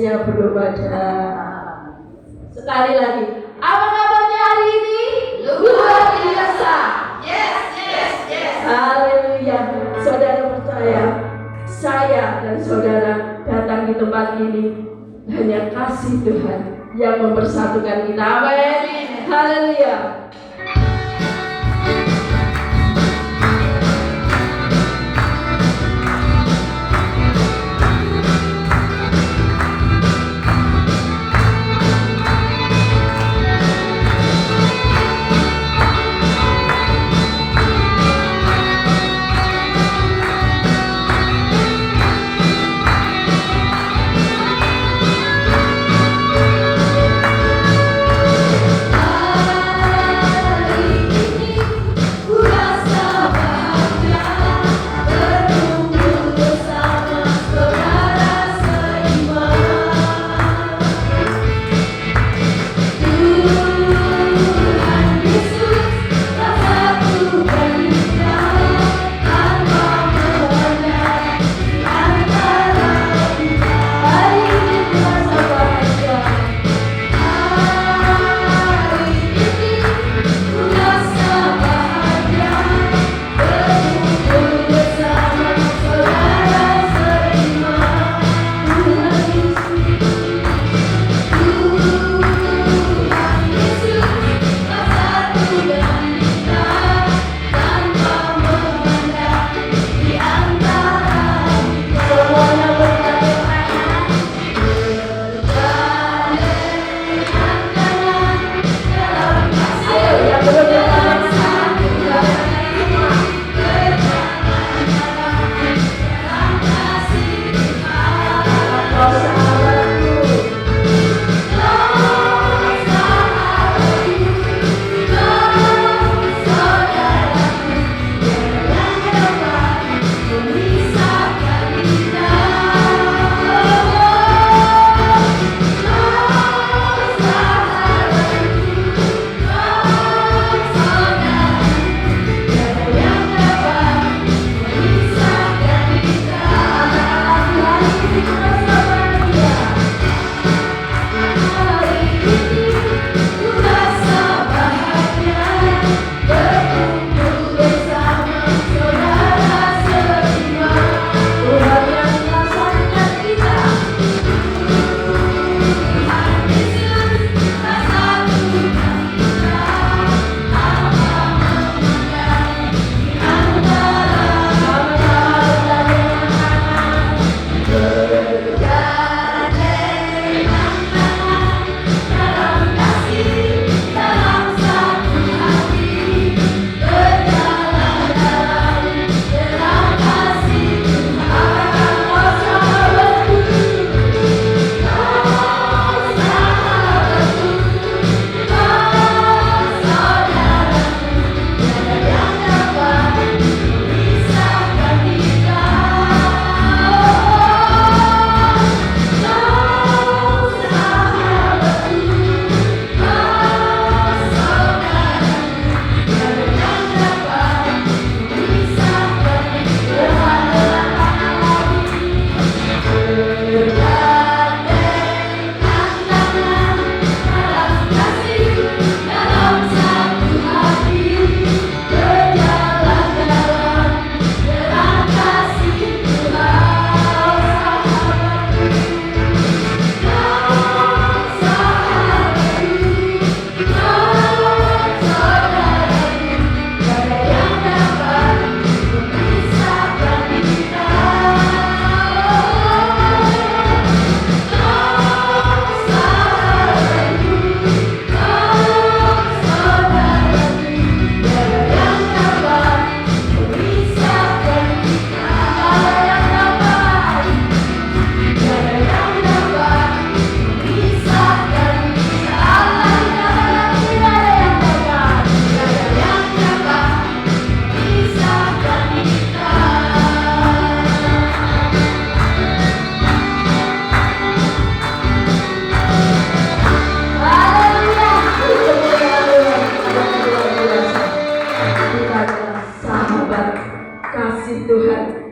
kasihnya belum ada. Sekali lagi, apa kabarnya hari ini? Luar biasa. Yes. Haleluya. Saudara percaya, saya dan saudara datang di tempat ini hanya kasih Tuhan yang mempersatukan kita. Amin. Haleluya.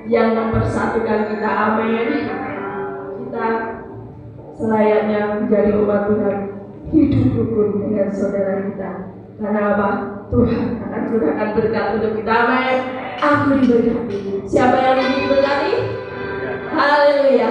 yang mempersatukan kita. Amin. Kita selayaknya menjadi umat Tuhan, hidup rukun dengan saudara kita. Karena apa? Tuhan akan curahkan berkat untuk kita. Amin. Aku diberkati. Siapa yang ingin diberkati? Haleluya.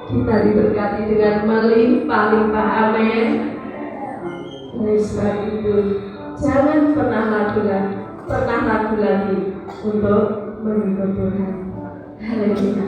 Kita diberkati dengan melimpah-limpah. Amin. Oleh sebab itu, jangan pernah ragu lagi untuk mengikut Tuhan. Haleluya.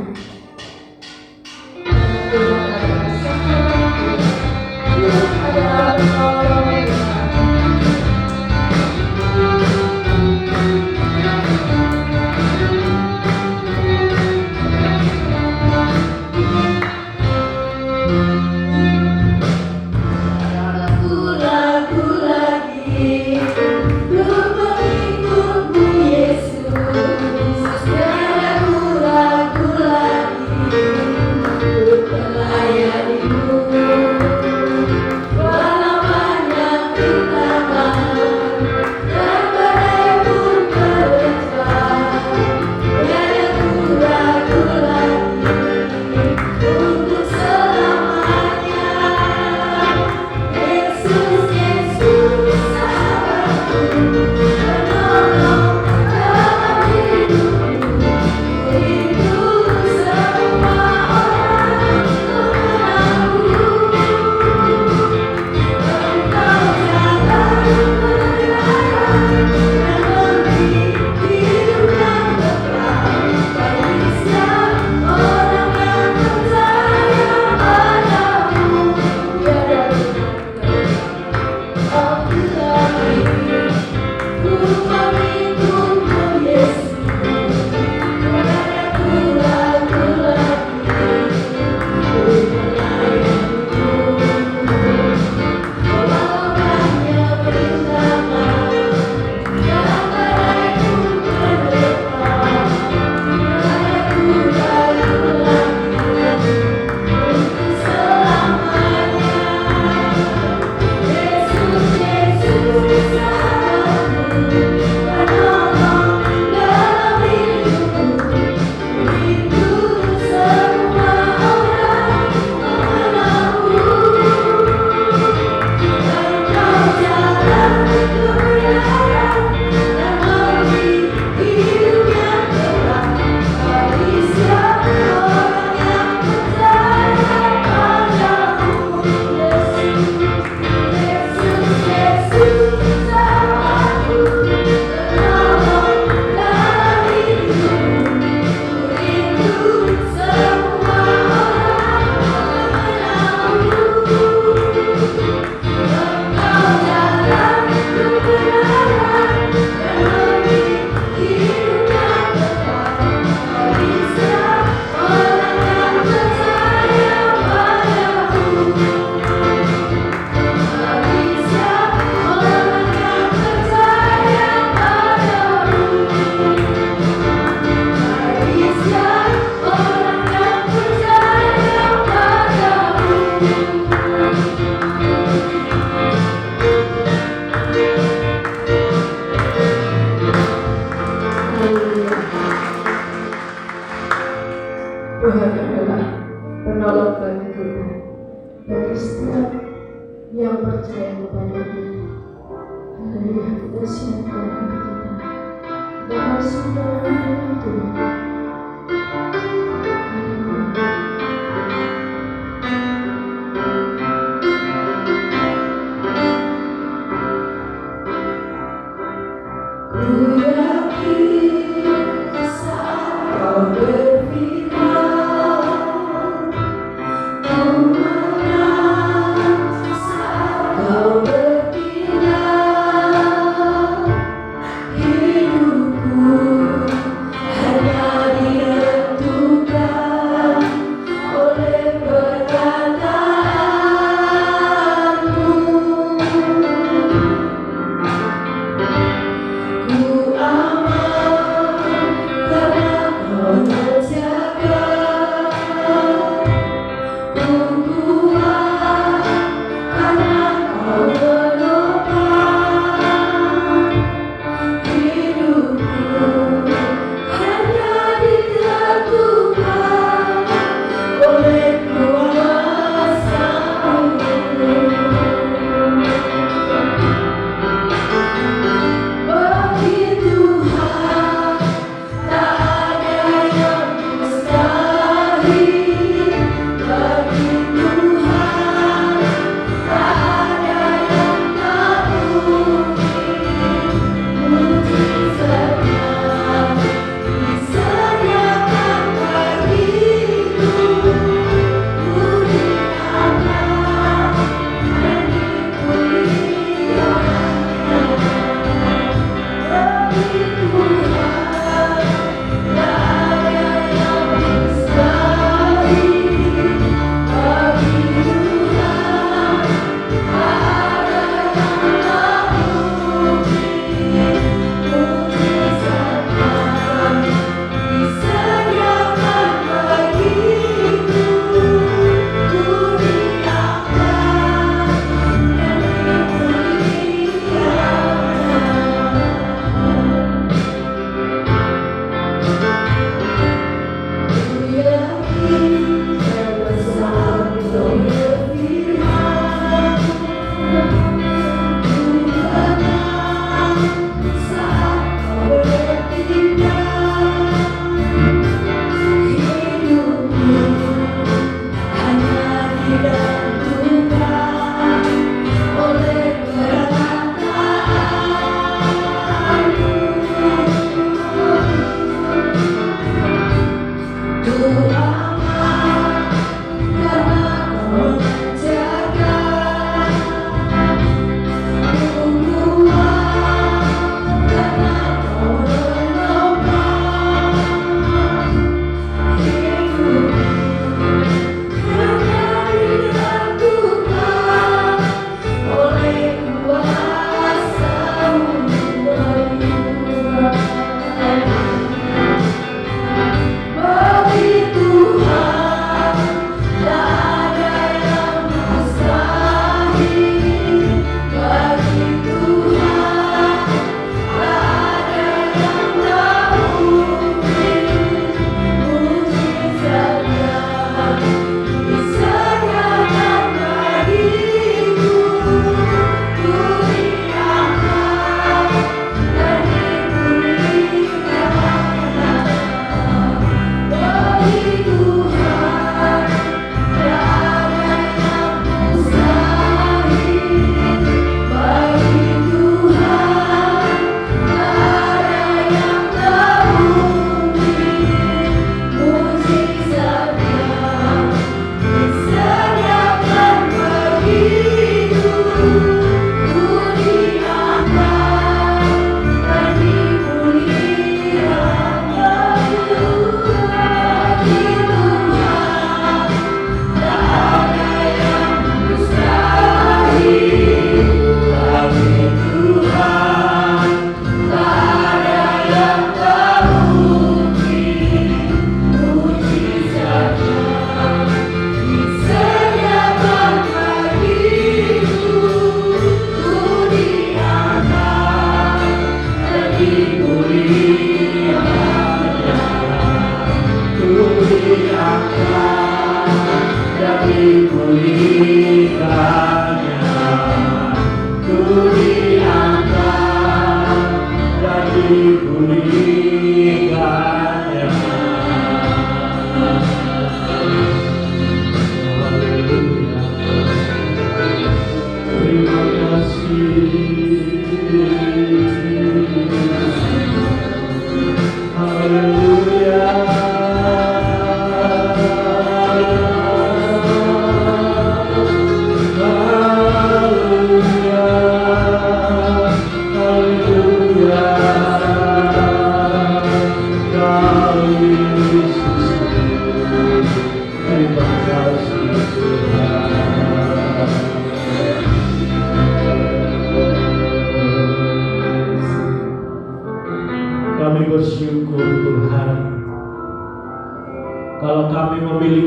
bagi setiap yang percaya kepada-Mu. Haleluya, kita siapkan hati kita. Kita masuk dalam firman Tuhan. Hidupku hanya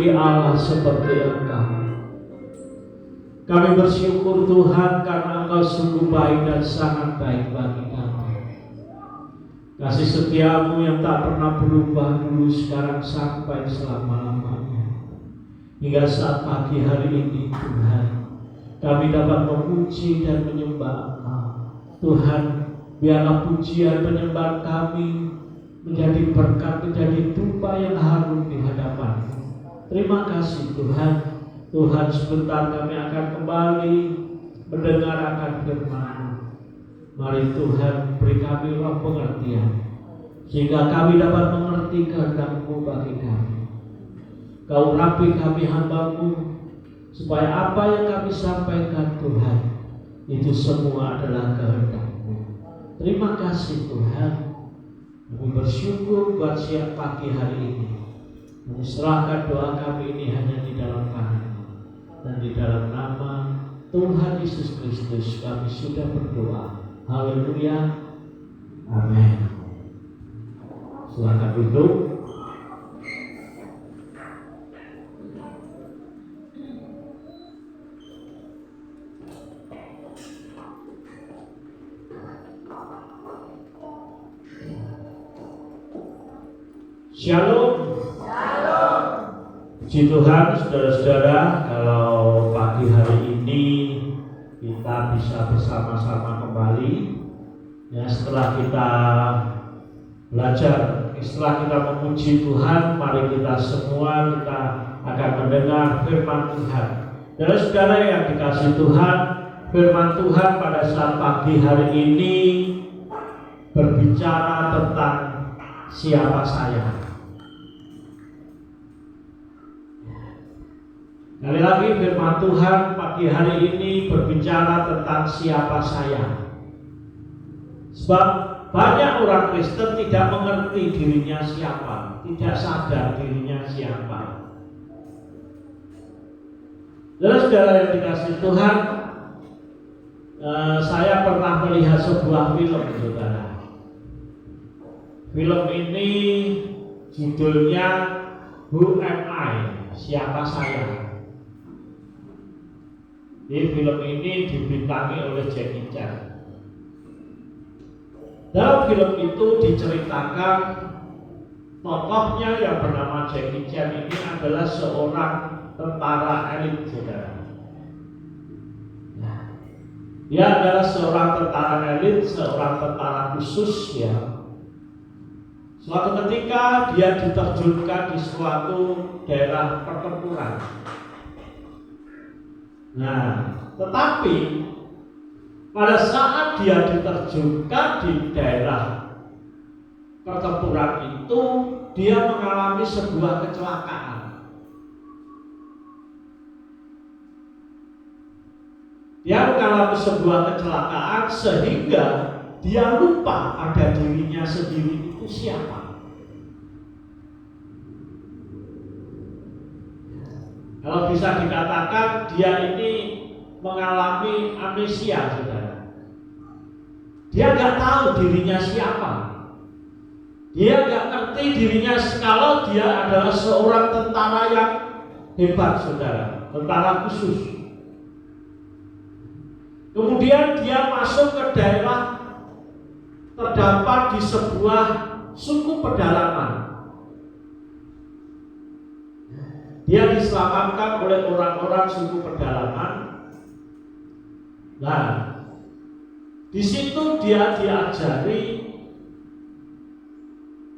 memiliki Allah seperti Engkau. Kami bersyukur Tuhan karena Engkau sungguh baik dan sangat baik bagi kami. Kasih setiamu yang tak pernah berubah dulu, sekarang sampai selama-lamanya. Hingga saat pagi hari ini Tuhan, kami dapat memuji dan menyembah Engkau. Tuhan, biarlah pujian penyembahan kami menjadi berkat, menjadi dupa yang harum di hadapan-Mu. Terima kasih Tuhan. Tuhan, sebentar kami akan kembali mendengar akan firman-Mu. Mari Tuhan, beri kami roh pengertian, sehingga kami dapat mengerti kehendak-Mu bagi kami. Kau urapi kami hamba-Mu, supaya apa yang kami sampaikan Tuhan, itu semua adalah kehendak-Mu. Terima kasih Tuhan. Kami bersyukur buat siang pagi hari ini. Kami serahkan doa kami ini hanya di dalam tangan-Mu. Dan di dalam nama Tuhan Yesus Kristus kami sudah berdoa. Haleluya. Amin. Silakan duduk. Shalom. Shalom. Puji Tuhan, saudara-saudara, kalau pagi hari ini kita bisa bersama-sama kembali, ya, setelah kita belajar, setelah kita memuji Tuhan, mari kita semua akan mendengar firman Tuhan. Saudara-saudara yang dikasihi Tuhan, firman Tuhan pada saat pagi hari ini berbicara tentang siapa saya. Sekali lagi firman Tuhan pagi hari ini berbicara tentang siapa saya. Sebab banyak orang Kristen tidak mengerti dirinya siapa, tidak sadar dirinya siapa. Saudara yang dikasihi Tuhan, saya pernah melihat sebuah film, saudara. Film ini judulnya Who Am I? Siapa saya? Di film ini dibintangi oleh Jackie Chan. Dalam film itu diceritakan tokohnya yang bernama Jackie Chan ini adalah seorang tentara elit, saudara. Dia adalah seorang tentara elit, seorang tentara khusus, ya. Suatu ketika dia diterjunkan di suatu daerah pertempuran. Nah, tetapi pada saat dia diterjunkan di daerah pertempuran itu, dia mengalami sebuah kecelakaan. Dia mengalami sebuah kecelakaan sehingga dia lupa pada dirinya sendiri itu siapa. Kalau bisa dikatakan dia ini mengalami amnesia, saudara. Dia nggak tahu dirinya siapa. Dia nggak ngerti dirinya kalau dia adalah seorang tentara yang hebat, saudara, tentara khusus. Kemudian dia masuk ke daerah terdapat di sebuah suku pedalaman. Dia diselamatkan oleh orang-orang suku pedalaman. Nah, di situ dia diajari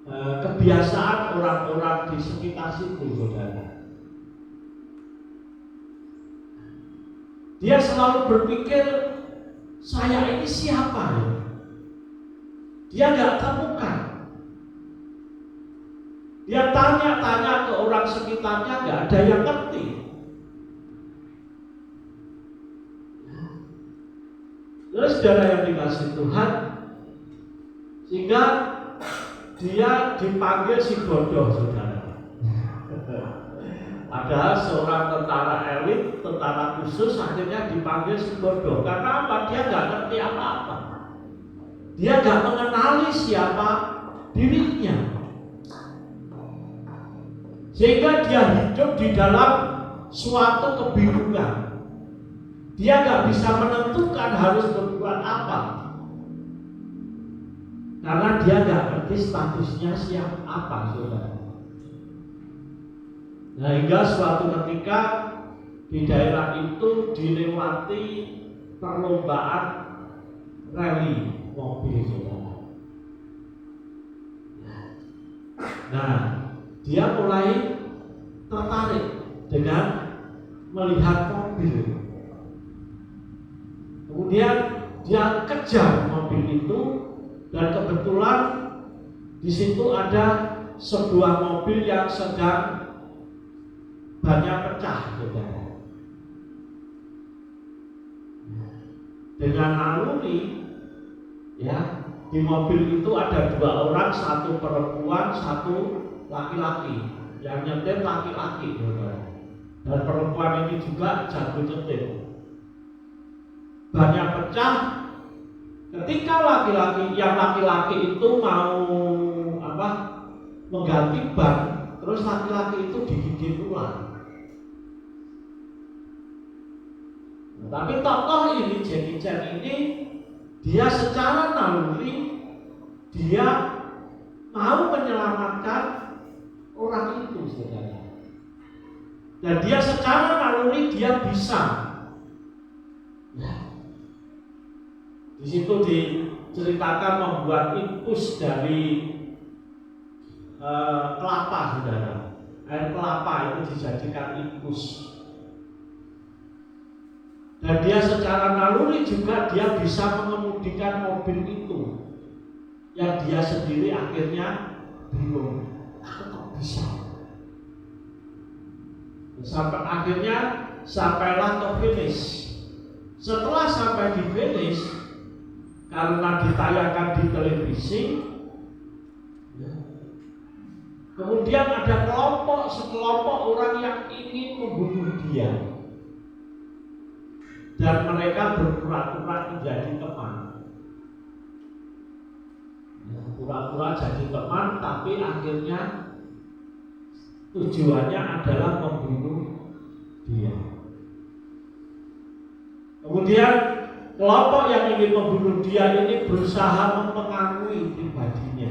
kebiasaan orang-orang di sekitar situ, saudara. Dia selalu berpikir, saya ini siapa ya? Dia nggak temukan. Dia tanya-tanya ke orang sekitarnya, nggak ada yang ngerti. Terus saudara yang dikasihi Tuhan, sehingga dia dipanggil si bodoh, saudara. Padahal seorang tentara elit, tentara khusus, akhirnya dipanggil si bodoh. Karena apa? Dia nggak ngerti apa-apa. Dia nggak mengenali siapa dirinya. Sehingga dia hidup di dalam suatu kebingungan. Dia nggak bisa menentukan harus berbuat apa. Karena dia nggak ngerti statusnya siapa apa, saudara. Nah, hingga suatu ketika di daerah itu dilewati perlombaan rally mobil, saudara. Nah, dia mulai tertarik dengan melihat mobil. Kemudian dia kejar mobil itu, dan kebetulan di situ ada sebuah mobil yang sedang bannya pecah, saudara. Dengan naluri, ya, di mobil itu ada 2 orang, 1 perempuan, 1 laki-laki. Yang nyetir laki-laki, saudara. Dan perempuan ini juga jago nyetir. Bannya pecah. Ketika laki-laki itu mau mengganti ban, terus laki-laki itu digigit ular. Tapi tokoh ini, Jackie Chan ini, dia secara naluri dia mau menyelamatkan orang itu, saudara. Dan dia secara naluri dia bisa. Di situ diceritakan membuat infus dari kelapa, saudara. Air kelapa itu dijadikan infus. Dan dia secara naluri juga dia bisa mengemudikan mobil itu, yang dia sendiri akhirnya bingung, aku kok bisa. Sampailah ke finish. Setelah sampai di finish, karena ditayangkan di televisi, kemudian ada sekelompok orang yang ingin membunuh dia. Dan mereka berpura-pura menjadi teman. Pura-pura jadi teman, tapi akhirnya tujuannya adalah membunuh dia. Kemudian kelompok yang ingin membunuh dia ini berusaha mempengaruhi pribadinya.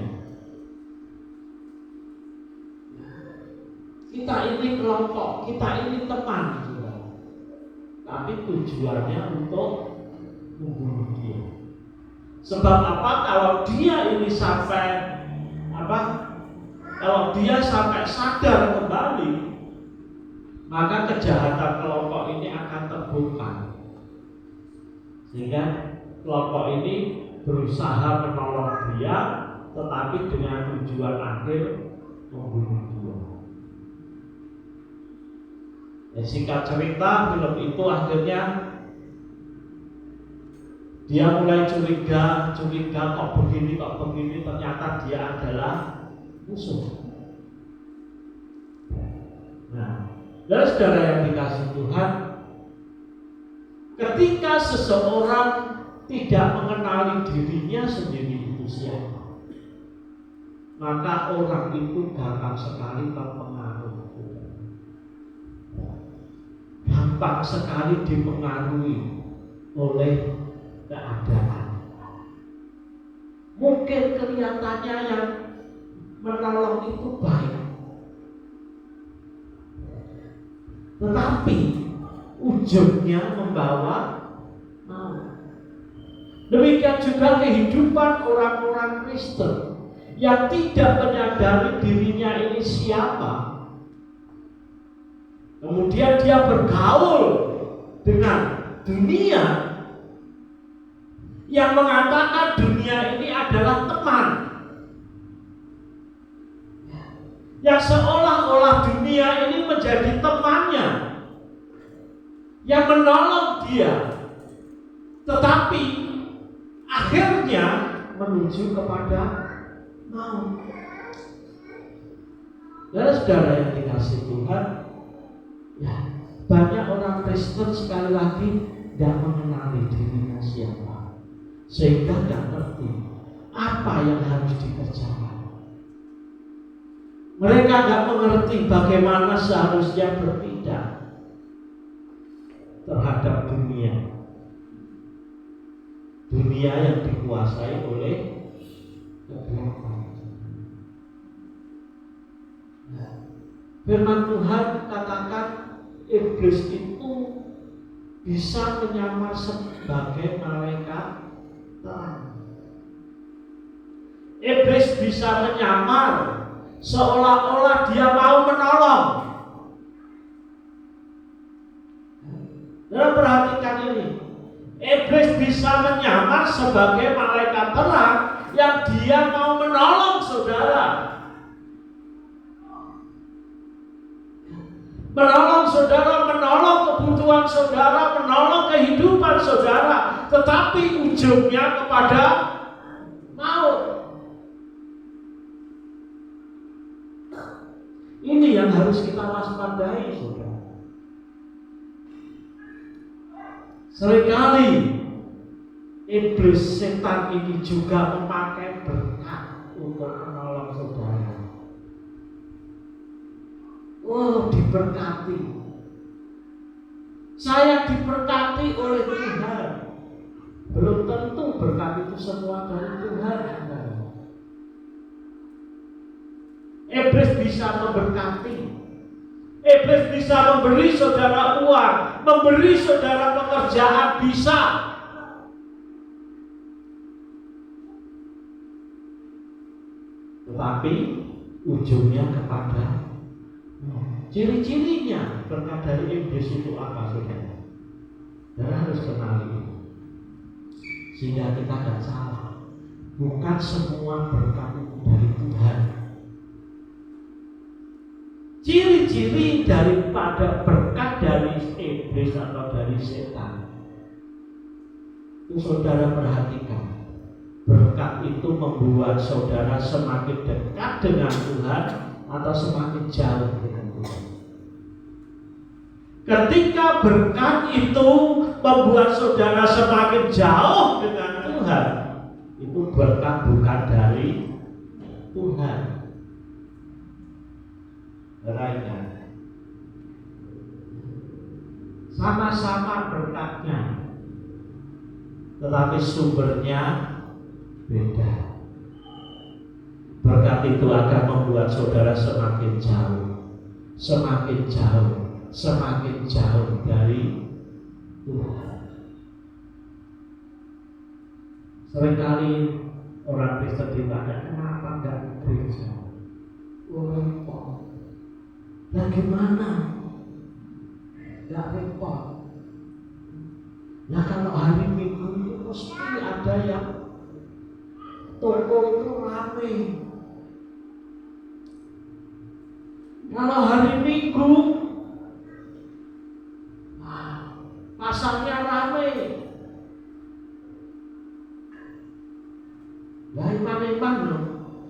Kita ini kelompok, kita ini teman. Tapi tujuannya untuk membunuh dia. Sebab apa? Kalau dia sampai sadar kembali, maka kejahatan kelompok ini akan terbongkar. Sehingga kelompok ini berusaha menolong dia, tetapi dengan tujuan akhir membunuh dia. Singkat cerita, film itu akhirnya dia mulai curiga kok begini, ternyata dia adalah musuh. Nah, dari saudara yang dikasih Tuhan, ketika seseorang tidak mengenali dirinya sendiri itu siapa, maka orang itu gampang sekali terpengaruh. Gampang sekali dipengaruhi oleh keadaan. Mungkin kelihatannya yang menolong itu baik, tetapi ujungnya membawa maut. Demikian juga kehidupan orang-orang Kristen yang tidak menyadari dirinya ini siapa. Kemudian dia bergaul dengan dunia yang mengatakan dunia ini adalah teman, yang seolah-olah dunia ini menjadi temannya, yang menolong dia, tetapi akhirnya menuju kepada maut. Saudara yang dikasihi Tuhan, ya, banyak orang Kristen sekali lagi tidak mengenali dirinya siapa, sehingga tidak ngerti apa yang harus dikerjakan. Mereka nggak mengerti bagaimana seharusnya bertindak terhadap dunia yang dikuasai oleh kegelapan. Firman Tuhan katakan iblis itu bisa menyamar sebagai malaikat terang. Iblis bisa menyamar seolah-olah dia mau menolong. Dan perhatikan ini, iblis bisa menyamar sebagai malaikat terang yang dia mau menolong saudara. Menolong saudara, menolong kebutuhan saudara, menolong kehidupan saudara, tetapi ujungnya kepada maut. Ini yang harus kita waspadai, saudara. Seringkali iblis setan ini juga memakai berkat untuk menolong saudara. Oh, diberkati. Saya diberkati oleh Tuhan. Belum tentu berkat itu semua dari Tuhan. Iblis bisa memberkati. Iblis bisa memberi saudara uang, memberi saudara pekerjaan, bisa. Tetapi ujungnya kepada ciri-cirinya berkat dari iblis itu apa, saudara? Saudara harus kenali sehingga kita tidak salah. Bukan semua berkat itu dari Tuhan. Ciri-ciri daripada berkat dari iblis atau dari setan itu saudara perhatikan. Berkat itu membuat saudara semakin dekat dengan Tuhan atau semakin jauh dengan Tuhan. Ketika berkat itu membuat saudara semakin jauh dengan Tuhan, itu berkat bukan dari Tuhan. Lainnya sama-sama berkatnya, tetapi sumbernya beda. Berkat itu akan membuat saudara semakin jauh, semakin jauh, semakin jauh dari Tuhan. Seringkali orang Kristen ditanya, kenapa enggak ke gereja? Repot. Bagaimana? Enggak repot. Nah, kalau hari Minggu itu mesti ada yang toko itu ramai. Kalau hari Minggu pasarnya ramai. Lah iman-iman loh.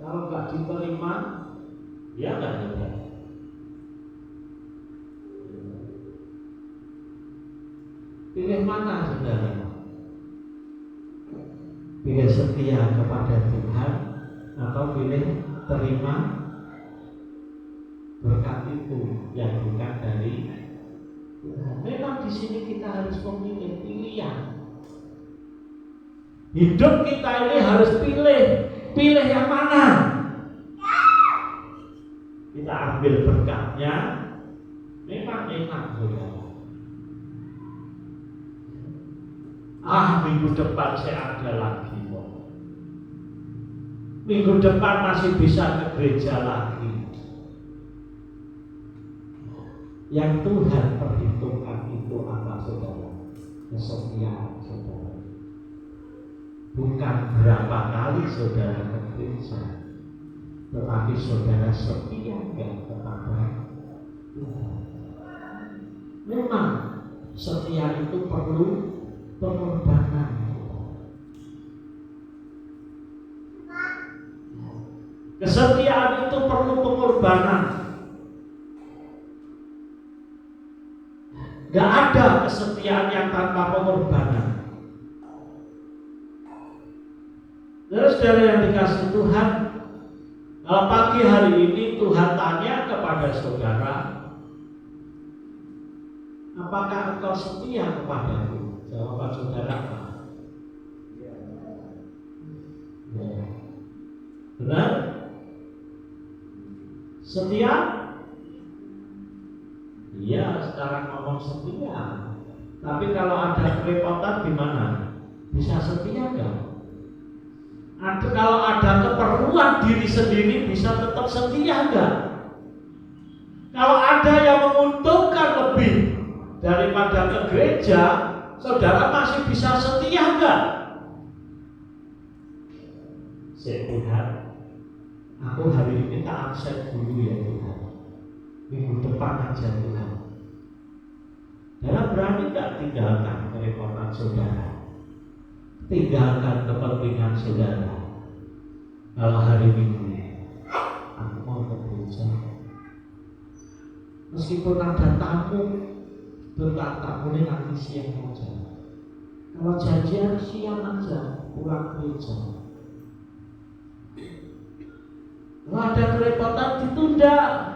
Kalau nggak diterima, ya nggak ada. Pilih mana, saudara? Pilih setia kepada Tuhan atau pilih terima berkat itu yang bukan dari Tuhan. Memang di sini kita harus memilih pilihan. Hidup kita ini harus pilih yang mana. Kita ambil berkatnya, memang enak, saudara. Minggu depan saya ada lagi kok. Minggu depan masih bisa ke gereja lagi. Yang Tuhan perhitungkan itu apa, saudara? Kesetiaan saudara. Bukan berapa kali saudara ke gereja, tetapi saudara setia kepada Tuhan. Memang setia itu perlu pengorbanan. Kesetiaan itu perlu pengorbanan. Gak ada kesetiaan yang tanpa pengorbanan. Saudara yang dikasihi Tuhan, Kalau pagi hari ini Tuhan tanya kepada saudara, apakah engkau setia kepadaku? Jawaban saudara apa? Ya. Benar? Setia? Iya, sekarang ngomong setia. Tapi kalau ada kerepotan gimana? Bisa setia nggak? Kalau ada keperluan diri sendiri bisa tetap setia nggak? Kalau ada yang menguntungkan lebih daripada ke gereja, saudara masih bisa setia nggak? Tuhan, aku hari ini tak absen dulu ya Tuhan. Minggu depan aja Tuhan. Saudara berani nggak tinggalkan kerepotan saudara? Tinggalkan kepentingan saudara. Kalau hari Minggu aku mau ke gereja, meskipun ada tamu, tamunya nanti siang aja. Kalau janjian siang aja pulang gereja. Kalau ada kerepotan ditunda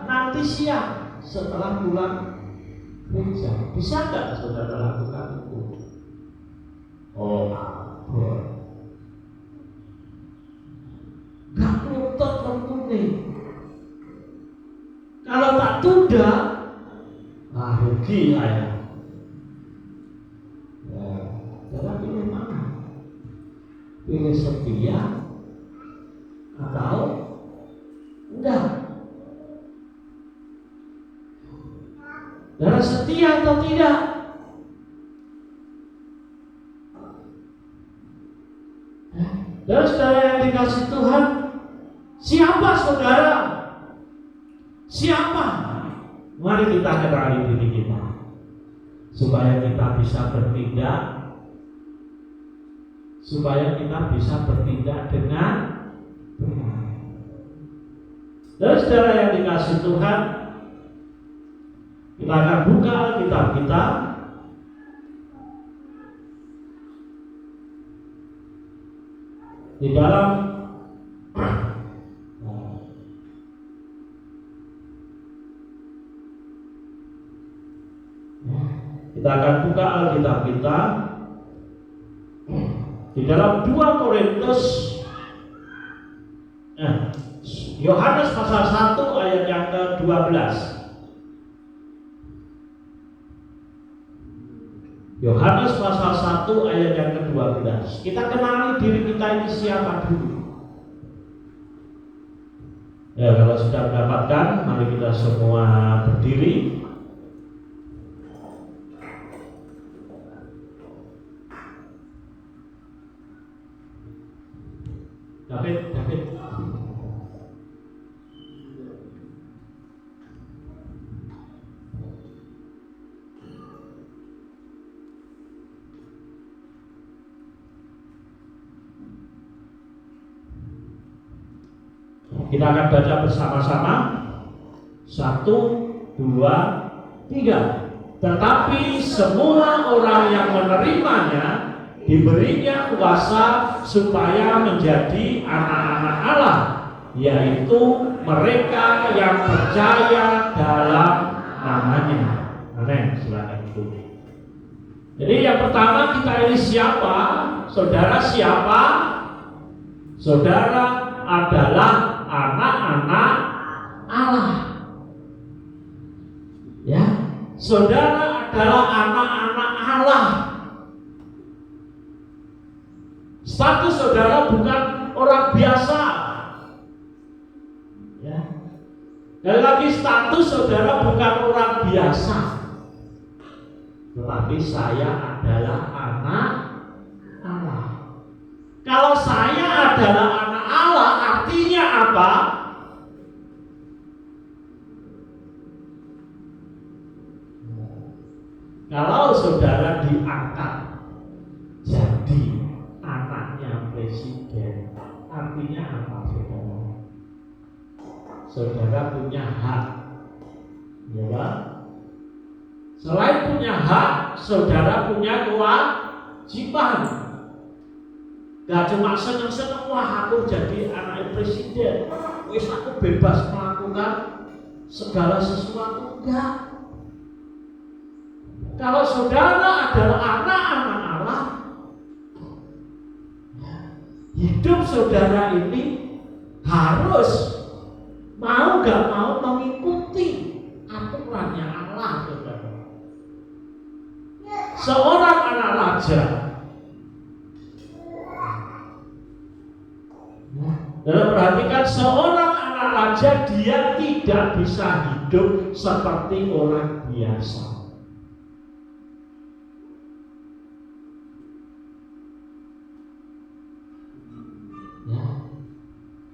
nanti siang setelah pulang gereja. Bisa nggak saudara lakukan itu? Oh, gak nuntut waktu. Kalau tak tunda, rugi saya. Ya, jadi pilih mana? Pilih setia atau enggak? Saudara setia atau tidak? Dan saudara yang dikasih Tuhan, siapa saudara? Siapa? Mari kita kenali diri kita, supaya kita bisa bertindak, dengan benar. Dan saudara yang dikasih Tuhan, kita akan buka Alkitab kita di dalam Alkitab kita di dalam 2 Korintus Yohanes pasal 1 ayat yang ke-12. Yohanes pasal 1 ayat yang ke-12. Kita kenali diri kita ini siapa dulu. Ya, kalau sudah mendapatkan, mari kita semua berdiri. David. Kita akan baca bersama-sama. 1, 2, 3. Tetapi semua orang yang menerimanya diberinya kuasa supaya menjadi anak-anak Allah, yaitu mereka yang percaya dalam namanya. Amin. Silakan itu. Jadi yang pertama, kita ini siapa? Saudara siapa? Saudara adalah anak-anak Allah. Ya, saudara adalah anak-anak Allah. Status saudara bukan orang biasa. Ya. Sekali lagi, status saudara bukan orang biasa. Tetapi saya adalah anak Allah. Kalau saya adalah anak Allah, artinya apa? Kalau saudara diangkat jadi anaknya presiden, artinya apa saudara? Saudara punya hak, ya kan? Selain punya hak, saudara punya kewajiban. Gak cuma seneng-seneng, wah aku jadi anak presiden. wis aku bebas melakukan segala sesuatu. Enggak. Kalau saudara adalah anak-anak Allah, hidup saudara ini harus mau gak mau mengikuti aturannya Allah, saudara. Seorang anak raja, dalam perhatikan, seorang anak raja dia tidak bisa hidup seperti orang biasa.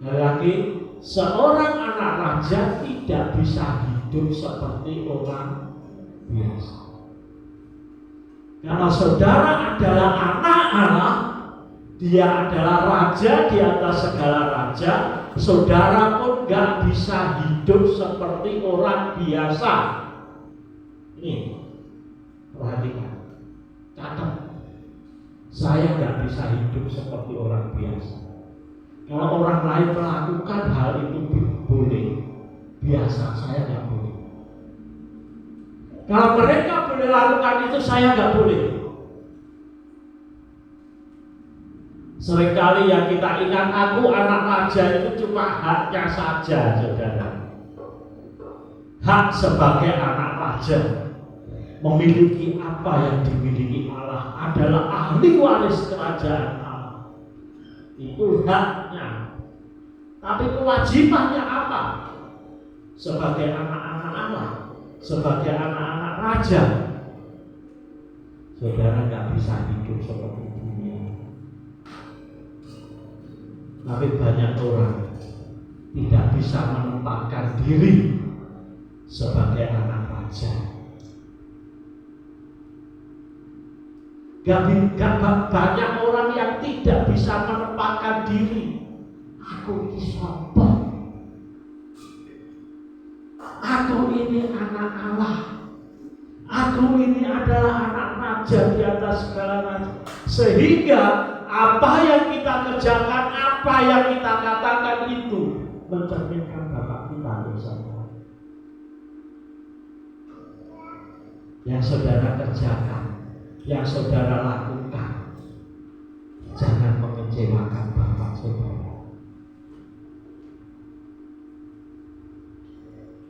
Lagi, seorang anak raja tidak bisa hidup seperti orang biasa. Karena saudara adalah anak Allah, dia adalah raja di atas segala raja. Saudara pun gak bisa hidup seperti orang biasa. Ini, perhatikan, catat. Saya gak bisa hidup seperti orang biasa. Kalau orang lain melakukan hal itu boleh, biasa, saya nggak boleh. Kalau mereka boleh lakukan itu, saya nggak boleh. Seringkali yang kita ingat, aku anak raja itu cuma haknya saja, saudara. Hak sebagai anak raja, memiliki apa yang dimiliki Allah, adalah ahli waris kerajaan Allah. Itu haknya. Tapi kewajibannya apa? Sebagai anak-anak Allah, sebagai anak-anak raja, saudara nggak bisa hidup seperti dunia. Tapi banyak orang tidak bisa menempatkan diri sebagai anak raja. Banyak orang yang tidak bisa menempatkan diri. Aku ini sombong. Aku ini anak Allah. Aku ini adalah anak raja di atas segala raja. Sehingga apa yang kita kerjakan, apa yang kita katakan itu mencerminkan Bapak kita bersama. Yang saudara kerjakan, yang saudara lakukan, jangan mengecewakan Bapak saudara.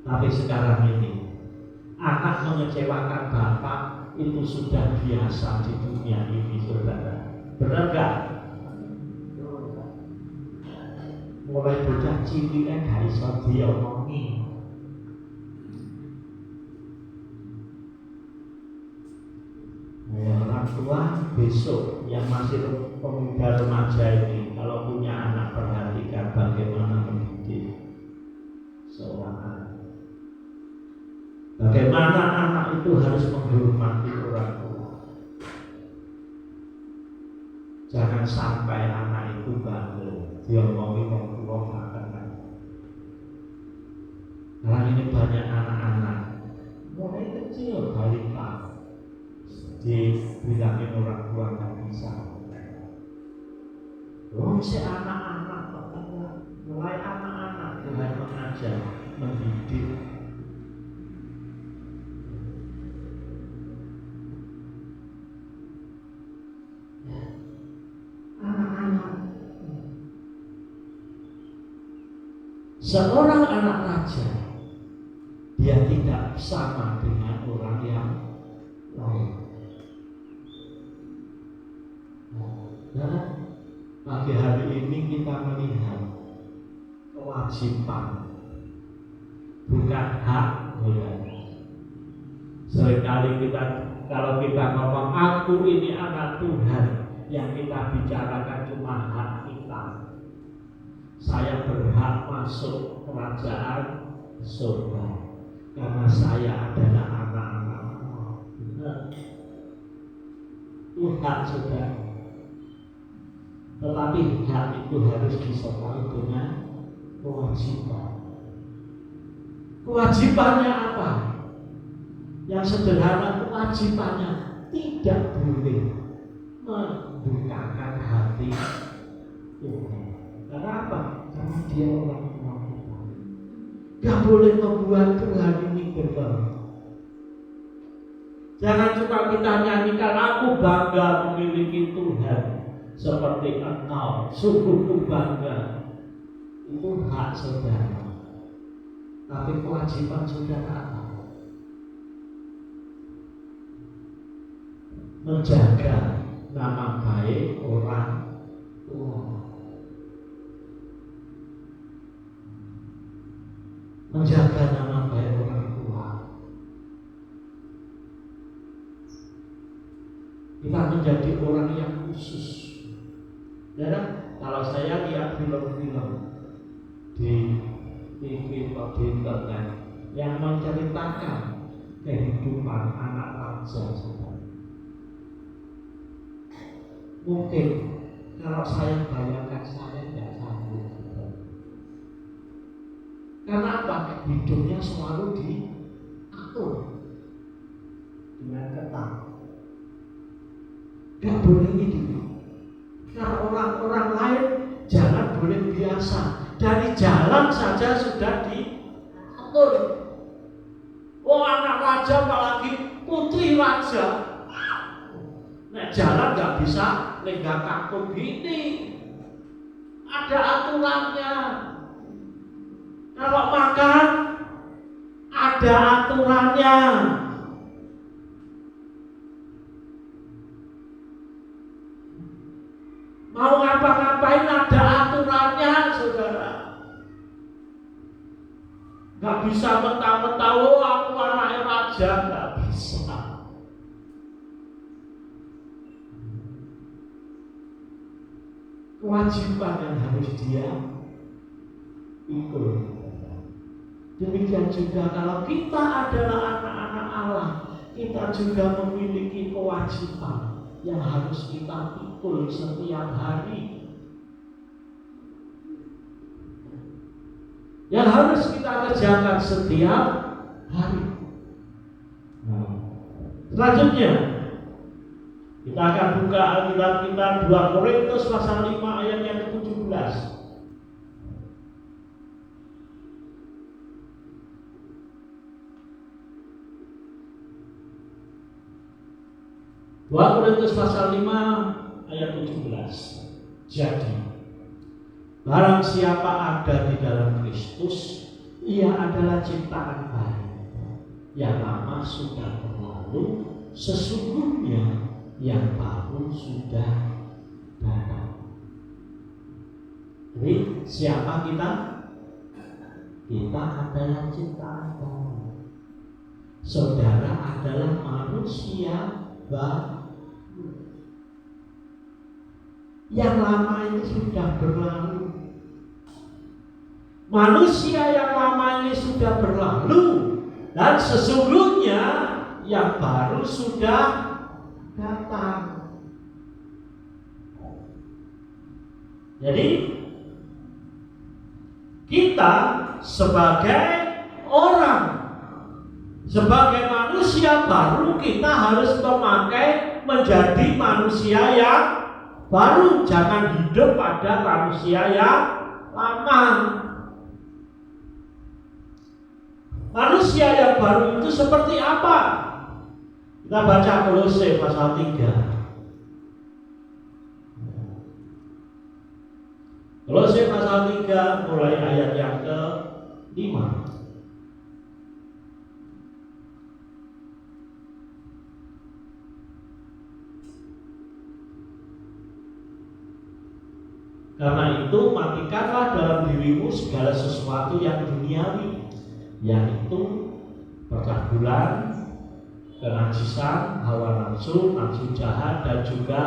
Tapi sekarang ini, anak mengecewakan Bapak itu sudah biasa di dunia ini, saudara. Benar gak? Mulai bocah cilik kan gak iso diomongi. Orang tua besok yang masih pemuda remaja ini, kalau punya anak, perhatikan bagaimana mendidik seorang anak. Bagaimana anak itu harus menghormati orang tua. Jangan sampai anak itu bandel, diomongi orang tua makan. Karena ini banyak anak-anak mulai kecil balita dibilangin orang tua nggak bisa. Si anak-anak, mulai anak-anak mulai mengajar, mendidik. Anak-anak. Seorang anak raja, dia tidak sama dengan orang yang lain. Nah, pagi hari ini kita melihat kewajiban, bukan hak. Seringkali kalau kita ngomong aku ini anak Tuhan, yang kita bicarakan cuma hak kita. Saya berhak masuk kerajaan surga karena saya adalah anak-anak Allah. Tuhan sudah. Tetapi hak itu harus disertai dengan kewajiban. Kewajibannya apa? Yang sederhana, kewajibannya tidak boleh membukakan hati Tuhan. Karena apa? Karena dia orang tua kita. Gak boleh membuat Tuhan ini geram. Jangan cuma kita nyanyikan, aku bangga memiliki Tuhan seperti engkau, sungguh bangga. Itu hak saudara. Tapi kewajiban saudara apa? Menjaga nama baik orang tua. Menjaga nama baik orang tua. Kita menjadi orang yang khusus. Ya, kalau saya lihat film-film di TV atau di internet yang menceritakan kehidupan anak raja, mungkin kalau saya bayangkan saya tidak sanggup. Karena apa? Hidupnya selalu diatur dengan ketat. Gak boleh gitu. Karena orang-orang lain jangan boleh biasa. Dari jalan saja sudah diatur. Oh, anak raja apalagi putri raja. Nah, jalan gak bisa lenggak kaki gini. Ada aturannya. Kalau makan ada aturannya. Mau ngapa-ngapain ada aturannya, saudara. Gak bisa mentah-mentah, oh aku anaknya raja, gak bisa. Kewajiban yang harus dia ikut. Demikian juga kalau kita adalah anak-anak Allah, kita juga memiliki kewajiban yang harus kita pikul setiap hari, yang harus kita kerjakan setiap hari. Selanjutnya kita akan buka Alkitab kita 2 Korintus pasal 5 ayat yang ke-17. 2 Korintus pasal 5 ayat 17. Jadi, barang siapa ada di dalam Kristus, ia adalah ciptaan baru. Yang lama sudah berlalu, sesungguhnya yang baru sudah datang. Jadi, siapa kita? Kita adalah ciptaan baru. Saudara adalah manusia baru. Yang lama ini sudah berlalu. Manusia yang lama ini sudah berlalu, dan sesungguhnya yang baru sudah datang. Jadi kita sebagai orang, sebagai manusia baru, kita harus menjadi manusia yang baru. Jangan hidup pada manusia yang lama. Manusia yang baru itu seperti apa? Kita baca Kolose pasal 3. Kolose pasal 3 mulai ayat yang ke-5. Karena itu matikanlah dalam dirimu segala sesuatu yang duniawi, yaitu percabulan, kenajisan, hawa nafsu, nafsu jahat, dan juga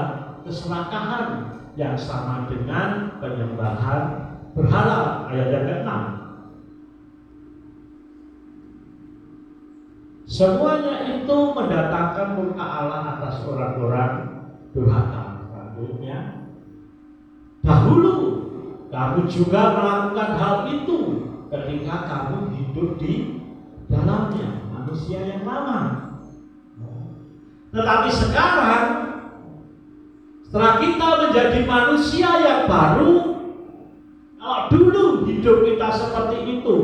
keserakahan yang sama dengan penyembahan berhala. Ayat yang ke-6. Semuanya itu mendatangkan murka Allah atas orang-orang durhaka. Selanjutnya, dahulu kamu juga melakukan hal itu ketika kamu hidup di dalamnya, manusia yang lama. Tetapi sekarang, setelah kita menjadi manusia yang baru, kalau dulu hidup kita seperti itu,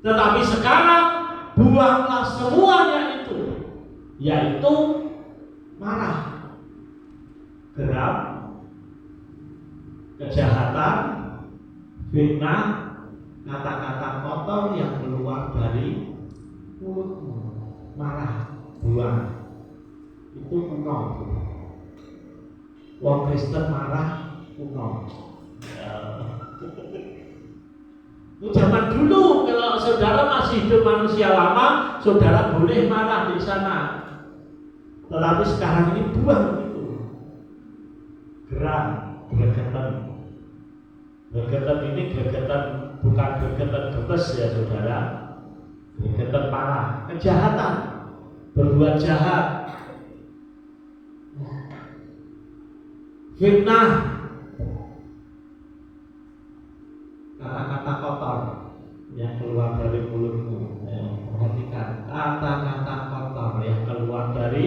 Tetapi sekarang buanglah semuanya itu, yaitu marah, geram, kejahatan, fitnah, kata-kata kotor yang keluar dari mulutmu. Marah, buang. Itu kuno. Wong Kristen marah kuno. Itu zaman dulu, kalau saudara masih hidup manusia lama, saudara boleh marah di sana. Tetapi sekarang ini buang itu. Geram, gregetan. Gregetan ini gregetan, bukan gregetan gemes ya saudara. Gregetan parah, kejahatan, berbuat jahat, fitnah, kata-kata kotor yang keluar dari mulutmu. Perhatikan, kata-kata kotor yang keluar dari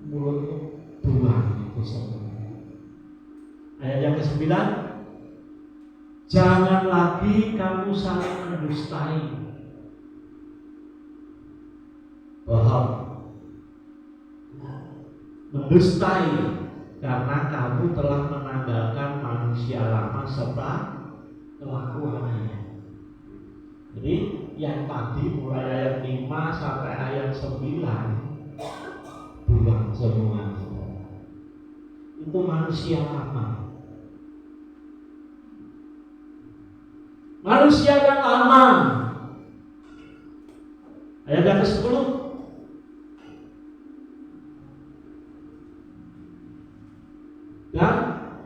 mulutmu, buang itu semua. Ayat yang ke-9, jangan lagi kamu saling mendustai, bohong, mendustai, karena kamu telah menanggalkan manusia lama serta kelakuannya. Jadi yang tadi mulai ayat 5 sampai ayat 9 buang semua. Itu manusia lama. Manusia yang lama. Ayat yang ke-10, dan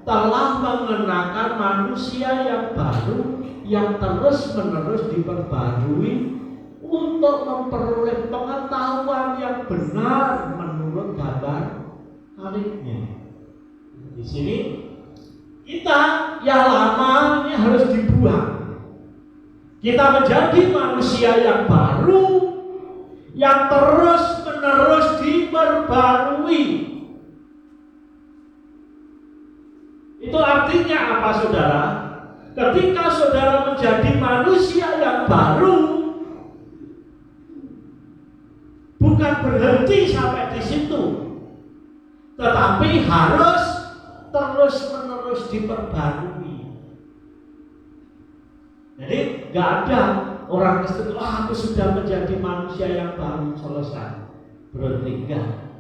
telah mengenakan manusia yang baru, yang terus-menerus diperbarui untuk memperoleh pengetahuan yang benar menurut gambar Khalifnya. Di sini kita yang lama ini harus dibuang. Kita menjadi manusia yang baru, yang terus-menerus diperbarui. Itu artinya apa saudara? Ketika saudara menjadi manusia yang baru, bukan berhenti sampai di situ, tetapi harus terus-menerus diperbarui. Jadi gak ada orang Kristen, aku sudah menjadi manusia yang baru, selesai, berhenti, enggak.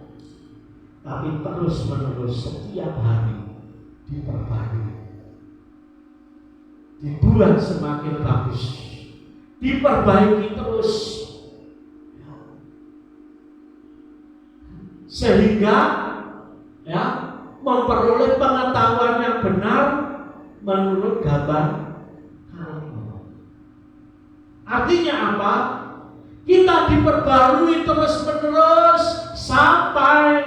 Tapi terus-menerus setiap hari diperbarui, dibuat semakin bagus, diperbaiki terus, sehingga ya memperoleh pengetahuan yang benar menurut gambar. Artinya apa? Kita diperbarui terus-menerus sampai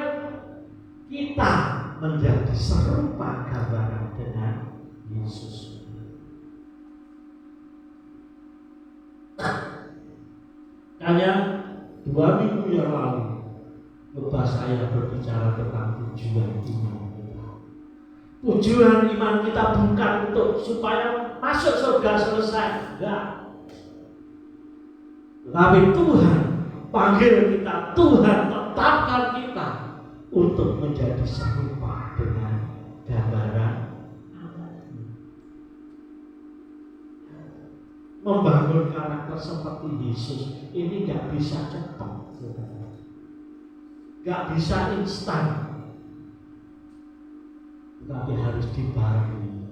kita menjadi serupa gambaran dengan Yesus. Hanya 2 minggu yang lalu, khotbah saya berbicara tentang tujuan iman kita. Tujuan iman kita bukan untuk supaya masuk surga selesai, enggak. Tapi Tuhan panggil kita, Tuhan tetapkan kita untuk menjadi serupa dengan gambaran anaknya. Membangun karakter seperti Yesus ini gak bisa cepat, gak bisa instan, tapi harus dibangun,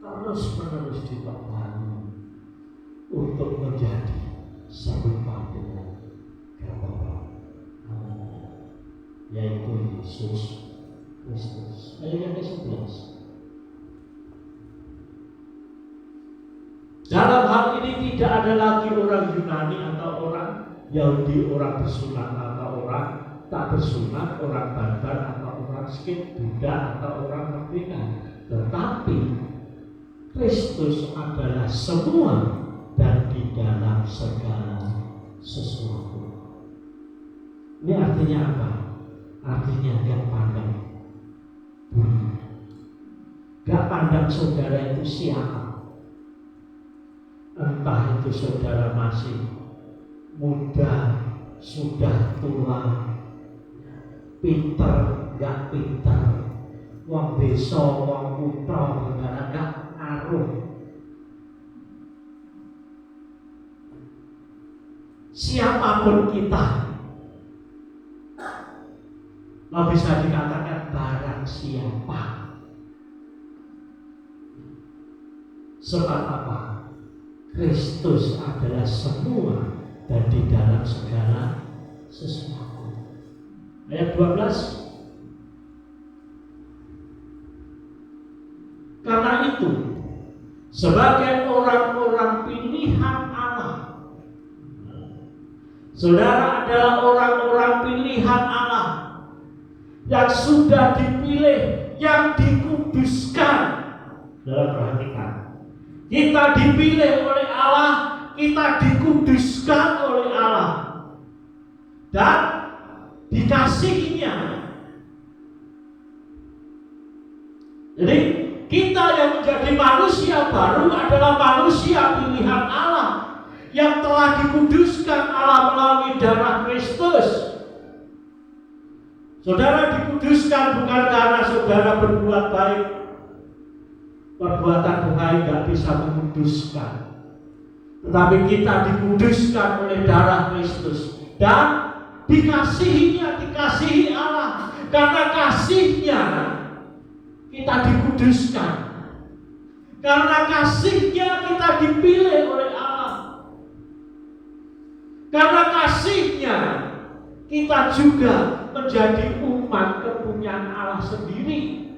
terus menerus dibangun untuk menjadi serupa dengan gambaran anaknya, yaitu Yesus Kristus. Ayat yang ke-11. Dalam hal ini tidak ada lagi orang Yunani atau orang Yahudi, orang bersunat atau orang tak bersunat, orang barbar atau orang miskin, Buddha atau orang merdeka, tetapi Kristus adalah semua dan di dalam segala sesuatu. Ini artinya apa? Artinya gak pandang bumi, gak pandang saudara itu siapa, Entah itu saudara masih muda, sudah tua, pinter, gak pinter, wong desa, wong kutha, gak ngaruh. Siapapun kita, bisa dikatakan barang siapa. Sebab apa? Kristus adalah semua dan di dalam segala sesuatu. Ayat 12. Karena itu, sebagai orang-orang pilihan Allah, saudara adalah orang-orang pilihan Allah yang sudah dipilih, yang dikuduskan. Saudara perhatikan, kita dipilih oleh Allah, kita dikuduskan oleh Allah, dan dikasihinya. Jadi kita yang menjadi manusia baru adalah manusia pilihan Allah yang telah dikuduskan Allah melalui darah Kristus. Saudara dikuduskan bukan karena saudara berbuat baik. Perbuatan baik gak bisa menguduskan, tetapi kita dikuduskan oleh darah Kristus dan dikasihinya, dikasihi Allah. Karena kasihnya kita dikuduskan, karena kasihnya kita dipilih oleh Allah, karena kasihnya kita juga menjadi umat kepunyaan Allah sendiri.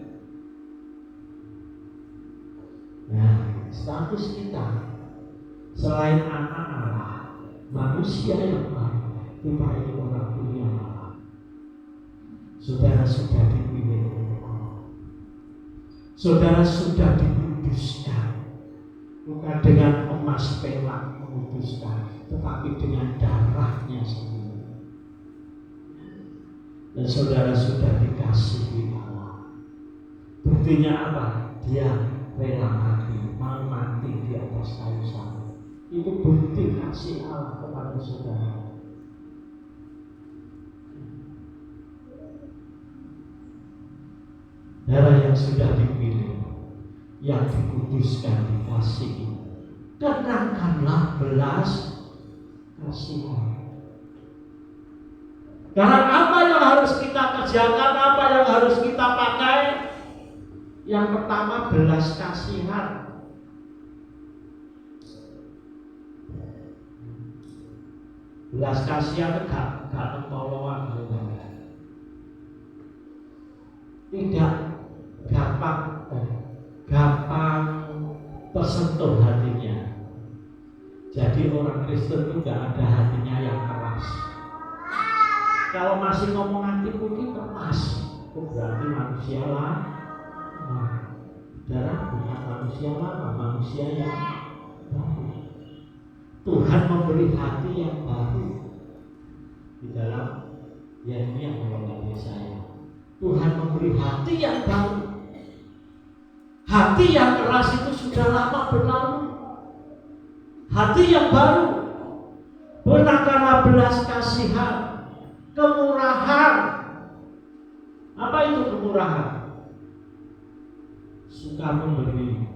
Nah, status kita selain anak Allah, manusia yang baik, kita ini orang pilihan Allah. Saudara sudah dipilih oleh Allah. Saudara sudah dikuduskan, bukan dengan emas perak menguduskan, tetapi dengan darahnya sendiri. Dan saudara sudah dikasihi Allah. Buktinya apa? Dia rela mati, mau mati di atas kayu salib. Itu bukti kasih Allah kepada saudara. Darah yang sudah dipilih, yang dikuduskan, dikasihi, kenakanlah belas kasihan. Karena apa yang harus kita kerjakan, apa yang harus kita pakai? Yang pertama belas kasihan. Belas kasihan gak mentolongan, tidak gampang tersentuh hatinya. Jadi orang Kristen itu gak ada hatinya yang keras. Kalau masih ngomong anti-puti keras, itu berarti manusia lah. Darah punya manusia lama, manusia yang baru. Tuhan memberi hati yang baru. Di dalam Yeremia mengatakan Yesaya, Tuhan memberi hati yang baru. Hati yang keras itu sudah lama berlalu. Hati yang baru, benar karena belas kasihan, kemurahan. Apa itu kemurahan? Suka memberi.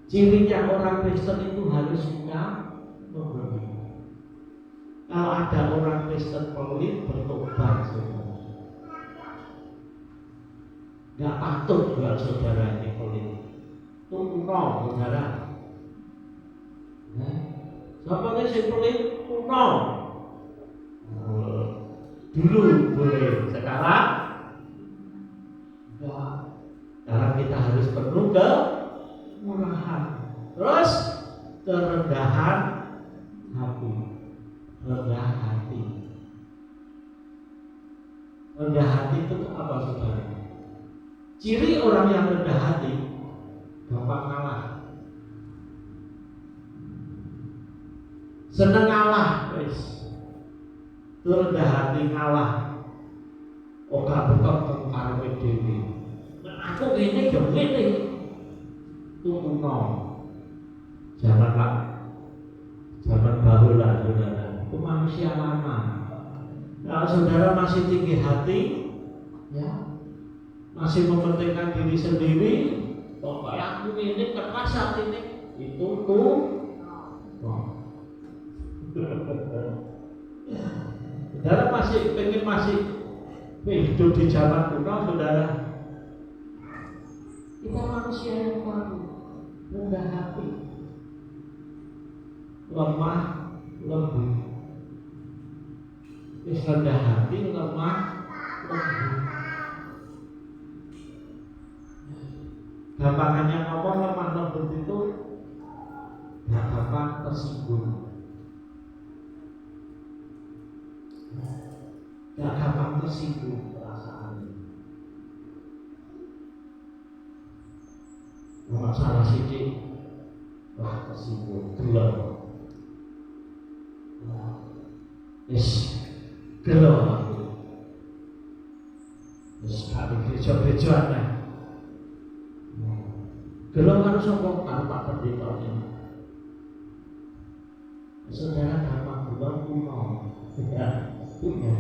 Cirinya orang Kristen itu harus suka memberi. Kalau ada orang Kristen pelit, bertobat saudara. Gak patut buat saudara ini pelit. Kuno saudara. Siapa sih pelit? Kuno. Dulu boleh, sekarang enggak. Karena kita harus penuh kemurahan, terus kerendahan hati, rendah hati. Rendah hati itu apa saudara? Ciri orang yang rendah hati gampang ngalah, seneng ngalah, guys. Itu rendah hati ngalah. Oka bekok karo dhewe. Aku gini dong gini. Itu kuno. Zaman barulah saudara, itu manusia lama. Kalau saudara masih tinggi hati, ya, masih mementingkan diri sendiri, pokoknya aku ini keras hati ini, itu tuh. Saudara masih hidup di zaman kuno, saudara. Kita manusia yang baru, rendah hati, lemah, lembut. Rendah hati, lemah, lembut. Gampangannya ngomong lemah lembut itu gak gampang tersinggung. Gak gampang tersinggung perasaannya. Masalah sidik, wah tersinggung, gelo. Gelo aku. Kali bejo-bejoan. Gelo harus sombong tanpa pendiriannya. Saudara gampang gelo kuno. Ya, punya.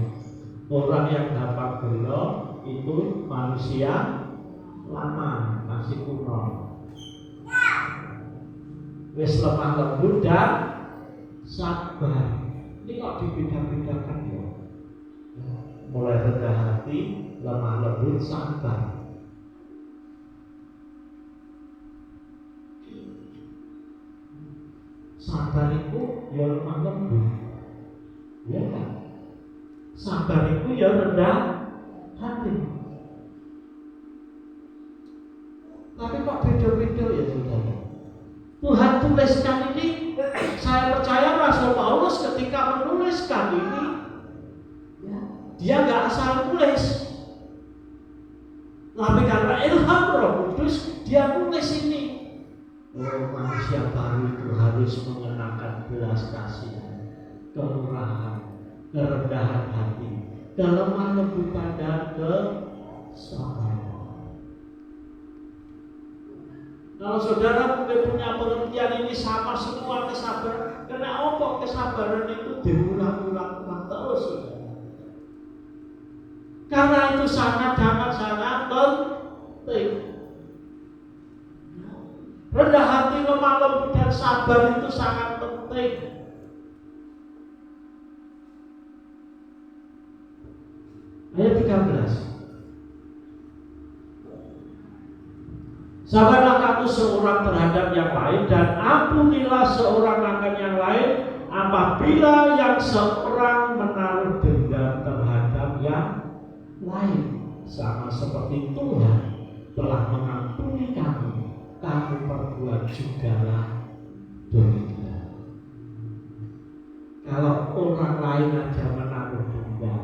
Orang yang gampang gelo itu manusia lama, masih kuno. Wis lemah lembut dan sabar. Ini kok dibeda-bedakan ya? Mulai rendah hati, lemah lembut, sabar. Sabar itu ya lemah lembut, ya kan? Sabar itu ya rendah hati. Tapi kok beda-beda ya saudara? Tuhan tuliskan ini, saya percaya Rasul Paulus ketika menuliskan ini, ya, dia nggak asal tulis, tapi karena ilham Roh Kudus dia tulis ini. Oh, manusia baru itu harus mengenakan belas kasihan, kemurahan, kerendahan hati, kelemah lembutan dan kesabaran. Kalau saudara mungkin punya pengertian ini sama semua kesabaran, karena apa kesabaran itu diulang-ulang terus, saudara. Karena itu sangat penting. Rendah hati, lemah lembut dan sabar itu sangat penting. Ayat 13. Sabarlah kamu seorang terhadap yang lain dan ampunilah seorang akan yang lain apabila yang seorang menaruh dendam terhadap yang lain. Sama seperti Tuhan telah mengampuni kamu, kamu perbuat jugalah demikian. Kalau orang lain aja menaruh dendam,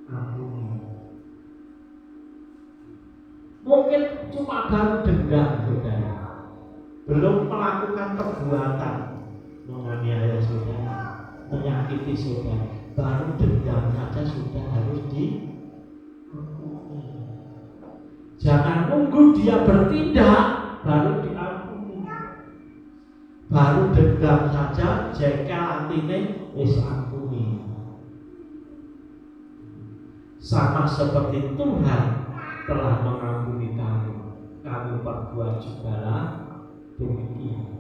ampuni. Mungkin cuma baru dendam, saudara, belum melakukan perbuatan menganiaya saudara, menyakiti saudara, baru dendam saja sudah harus diampuni. Jangan nunggu dia bertindak baru diampuni. Baru dendam saja, jika artinya wis ampuni. Sama seperti Tuhan telah mengampuni kamu, kamu perbuat jugalah demikian.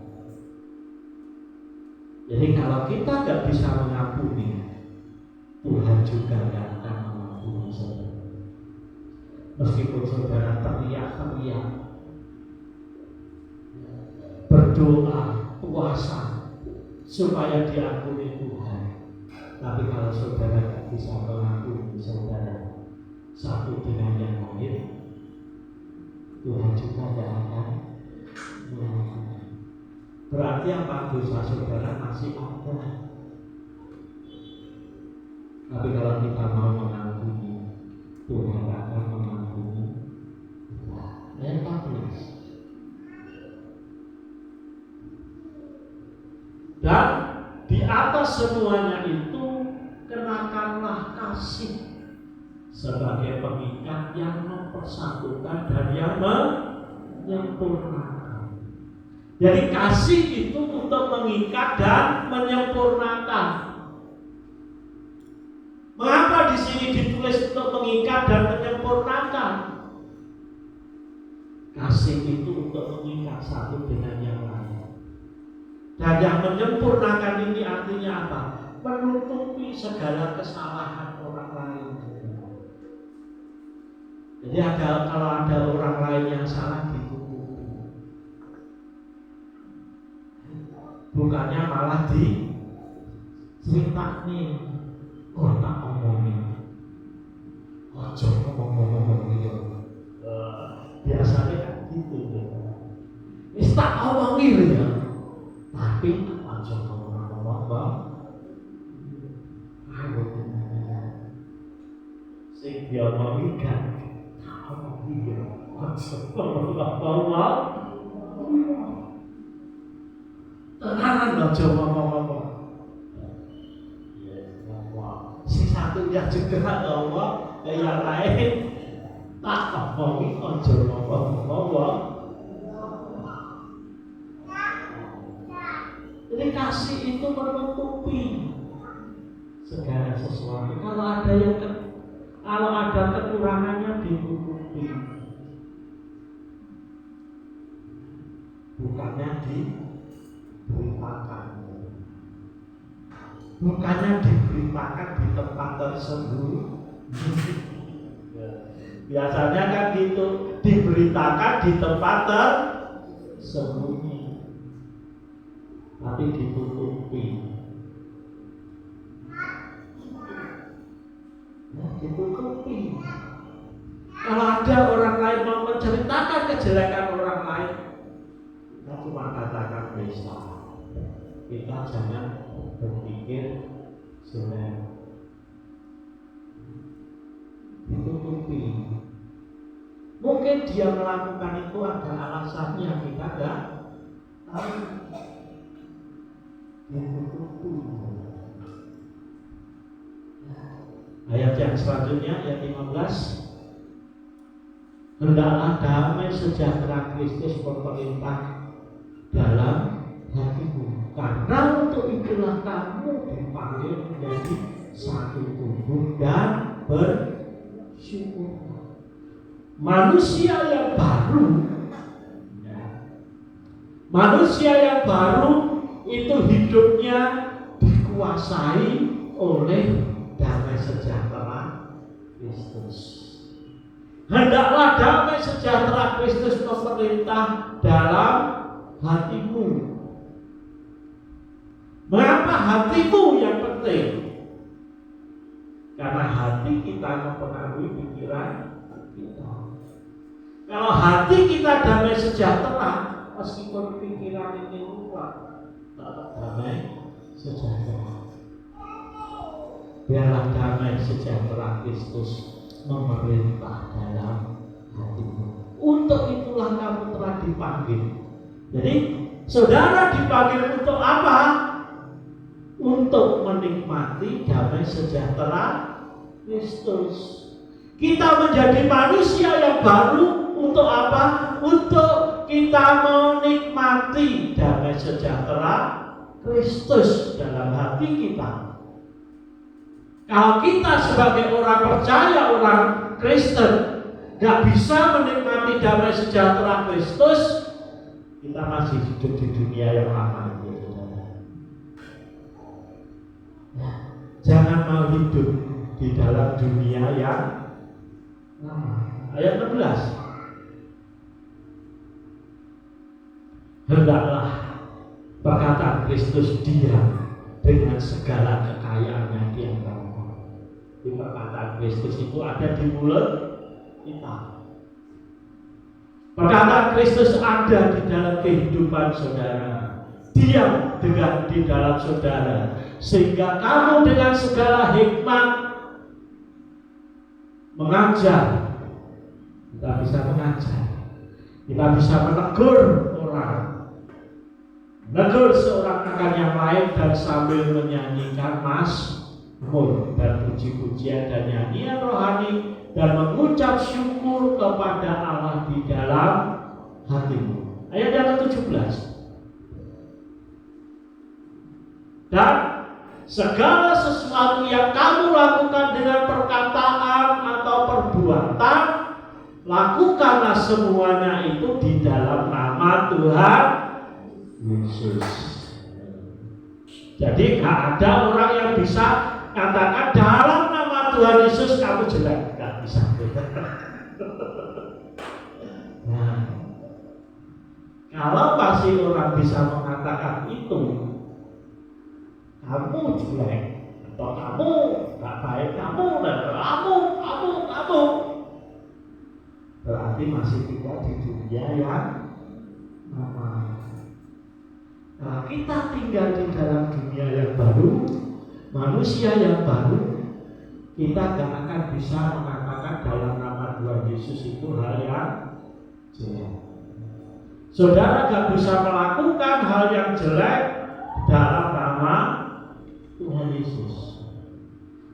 Jadi kalau kita tidak bisa mengampuni, Tuhan juga tidak akan mengampuni saudara. Meskipun saudara teriak-teriak, berdoa, puasa supaya diampuni Tuhan, tapi kalau saudara tidak bisa mengampuni saudara satu dengan yang lain, Tuhan juga tidak akan mengampuni. Berarti apa? Dosa saudara masih ada. Tapi kalau kita mau mengampuni, Tuhan akan mengampuni. Ayat 14. Dan di atas semuanya itu kenakanlah kasih sebagai pengikat yang mempersatukan dan yang menyempurnakan. Jadi kasih itu untuk mengikat dan menyempurnakan. Mengapa di sini ditulis untuk mengikat dan menyempurnakan? Kasih itu untuk mengikat satu dengan yang lain. Dan yang menyempurnakan ini artinya apa? Menutupi segala kesalahan orang lain. Jadi kalau ada orang lain yang salah ditutupi. Bukannya malah cerita nih, tak omongin. Ojo ngomong-ngomong gitu. Biasanya kan gitu ya. Wis tak omongin ya. Tapi ojo ngomong-ngomong. Sing diomongin kan omongin ya. Ojo ngomong-ngomong. Tenanan ojo ngomong-ngomong. Si satunya juga ngomong, yang lain tak ngomongin ojo ngomong-ngomong. Jadi kasih itu menutupi segala sesuatu. Kalau ada kekurangannya ditutupi, bukannya diberitakan. Bukannya diberitakan di tempat tersembunyi. Biasanya kan gitu, diberitakan di tempat tersembunyi, tapi ditutupi. Ditutupi. Kalau ada orang lain mau menceritakan kejelekan orang lain, kita cuma katakan bisa. Kita jangan berpikir jelek. Ditutupi. Mungkin dia melakukan itu ada alasannya, kita enggak tahu. Ditutupi. Ayat yang selanjutnya, ayat 15. Hendaklah damai sejahtera Kristus pemerintah dalam hatimu, karena untuk itulah kamu dipanggil menjadi satu tubuh dan bersyukur. Manusia yang baru, manusia yang baru itu hidupnya dikuasai oleh damai sejahtera Kristus. Hendaklah damai sejahtera Kristus memerintah dalam hatimu. Mengapa hatimu yang penting? Karena hati kita mempengaruhi pikiran kita. Kalau hati kita damai sejahtera, meskipun pikiran ini lupa, tetap damai sejahtera. Biarlah damai sejahtera Kristus memerintah dalam hatimu. Untuk itulah kamu telah dipanggil. Jadi saudara dipanggil untuk apa? Untuk menikmati damai sejahtera Kristus. Kita menjadi manusia yang baru untuk apa? Untuk kita menikmati damai sejahtera Kristus dalam hati kita. Kalau kita sebagai orang percaya, orang Kristen, gak bisa menikmati damai sejahtera Kristus, kita masih hidup di dunia yang lama. Jangan mau hidup di dalam dunia yang lama. Ayat 16. Hendaklah perkataan Kristus diam dengan segala kekayaannya di antara. Perkataan Kristus itu ada di mulut kita. Perkataan Kristus ada di dalam kehidupan saudara. Diam di dalam saudara, sehingga kamu dengan segala hikmat mengajar. Kita bisa mengajar, kita bisa menegur orang, menegur seorang akan yang lain, dan sambil menyanyikan mazmur dan puji-pujian dan nyanyian rohani, dan mengucap syukur kepada Allah di dalam hatimu. Ayat yang ke-17. Dan segala sesuatu yang kamu lakukan dengan perkataan atau perbuatan, lakukanlah semuanya itu di dalam nama Tuhan Yesus. Jadi gak ada orang yang bisa katakan dalam nama Tuhan Yesus kamu jelek, gak bisa. Nah, kalau pasti orang bisa mengatakan itu, kamu jelek atau kamu gak baik, kamu, berarti masih tinggal di dunia yang lama. Nah, kita tinggal di dalam dunia yang baru, manusia yang baru, kita gak akan bisa mengatakan dalam nama Tuhan Yesus itu hal yang jelek. Saudara gak bisa melakukan hal yang jelek dalam nama Tuhan Yesus.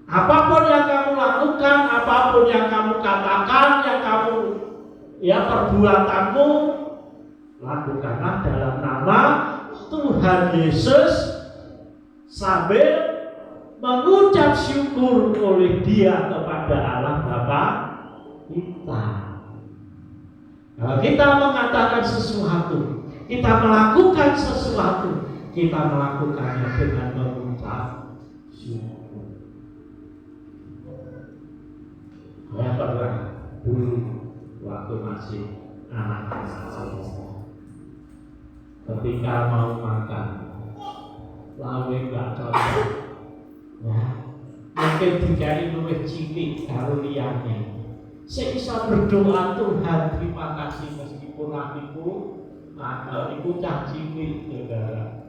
Apapun yang kamu lakukan, apapun yang kamu katakan, yang kamu perbuatanmu, lakukanlah dalam nama Tuhan Yesus sambil mengucap syukur oleh Dia kepada Allah Bapa kita. Kalau kita mengatakan sesuatu, kita melakukan sesuatu, kita melakukannya dengan mengucap syukur. Saya pernah dulu waktu masih anak-anak, ketika mau makan, lawe gak cocok, ya, mungkin dikai luwih cilik karo liyane. Saya bisa berdoa, Tuhan terima kasih meskipun hatiku nakal, iku cah cilik, saudara.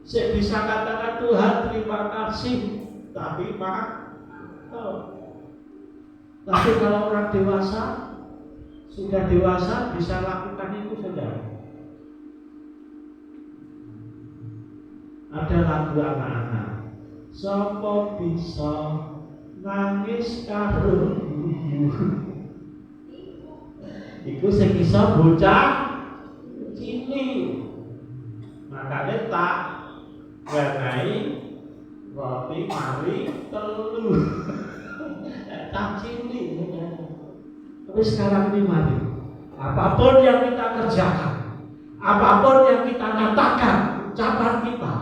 Saya bisa katakan Tuhan terima kasih, tapi tapi kalau orang dewasa, sudah dewasa bisa lakukan itu, saudara. Ada lagu anak-anak, sopo bisa nangis karo guyu. Iku sing iso bocah cilik. Makanya tak wenehi roti mari telu. Tak cilik. Tapi sekarang ini mari, apapun yang kita kerjakan, apapun yang kita katakan, ucapan kita,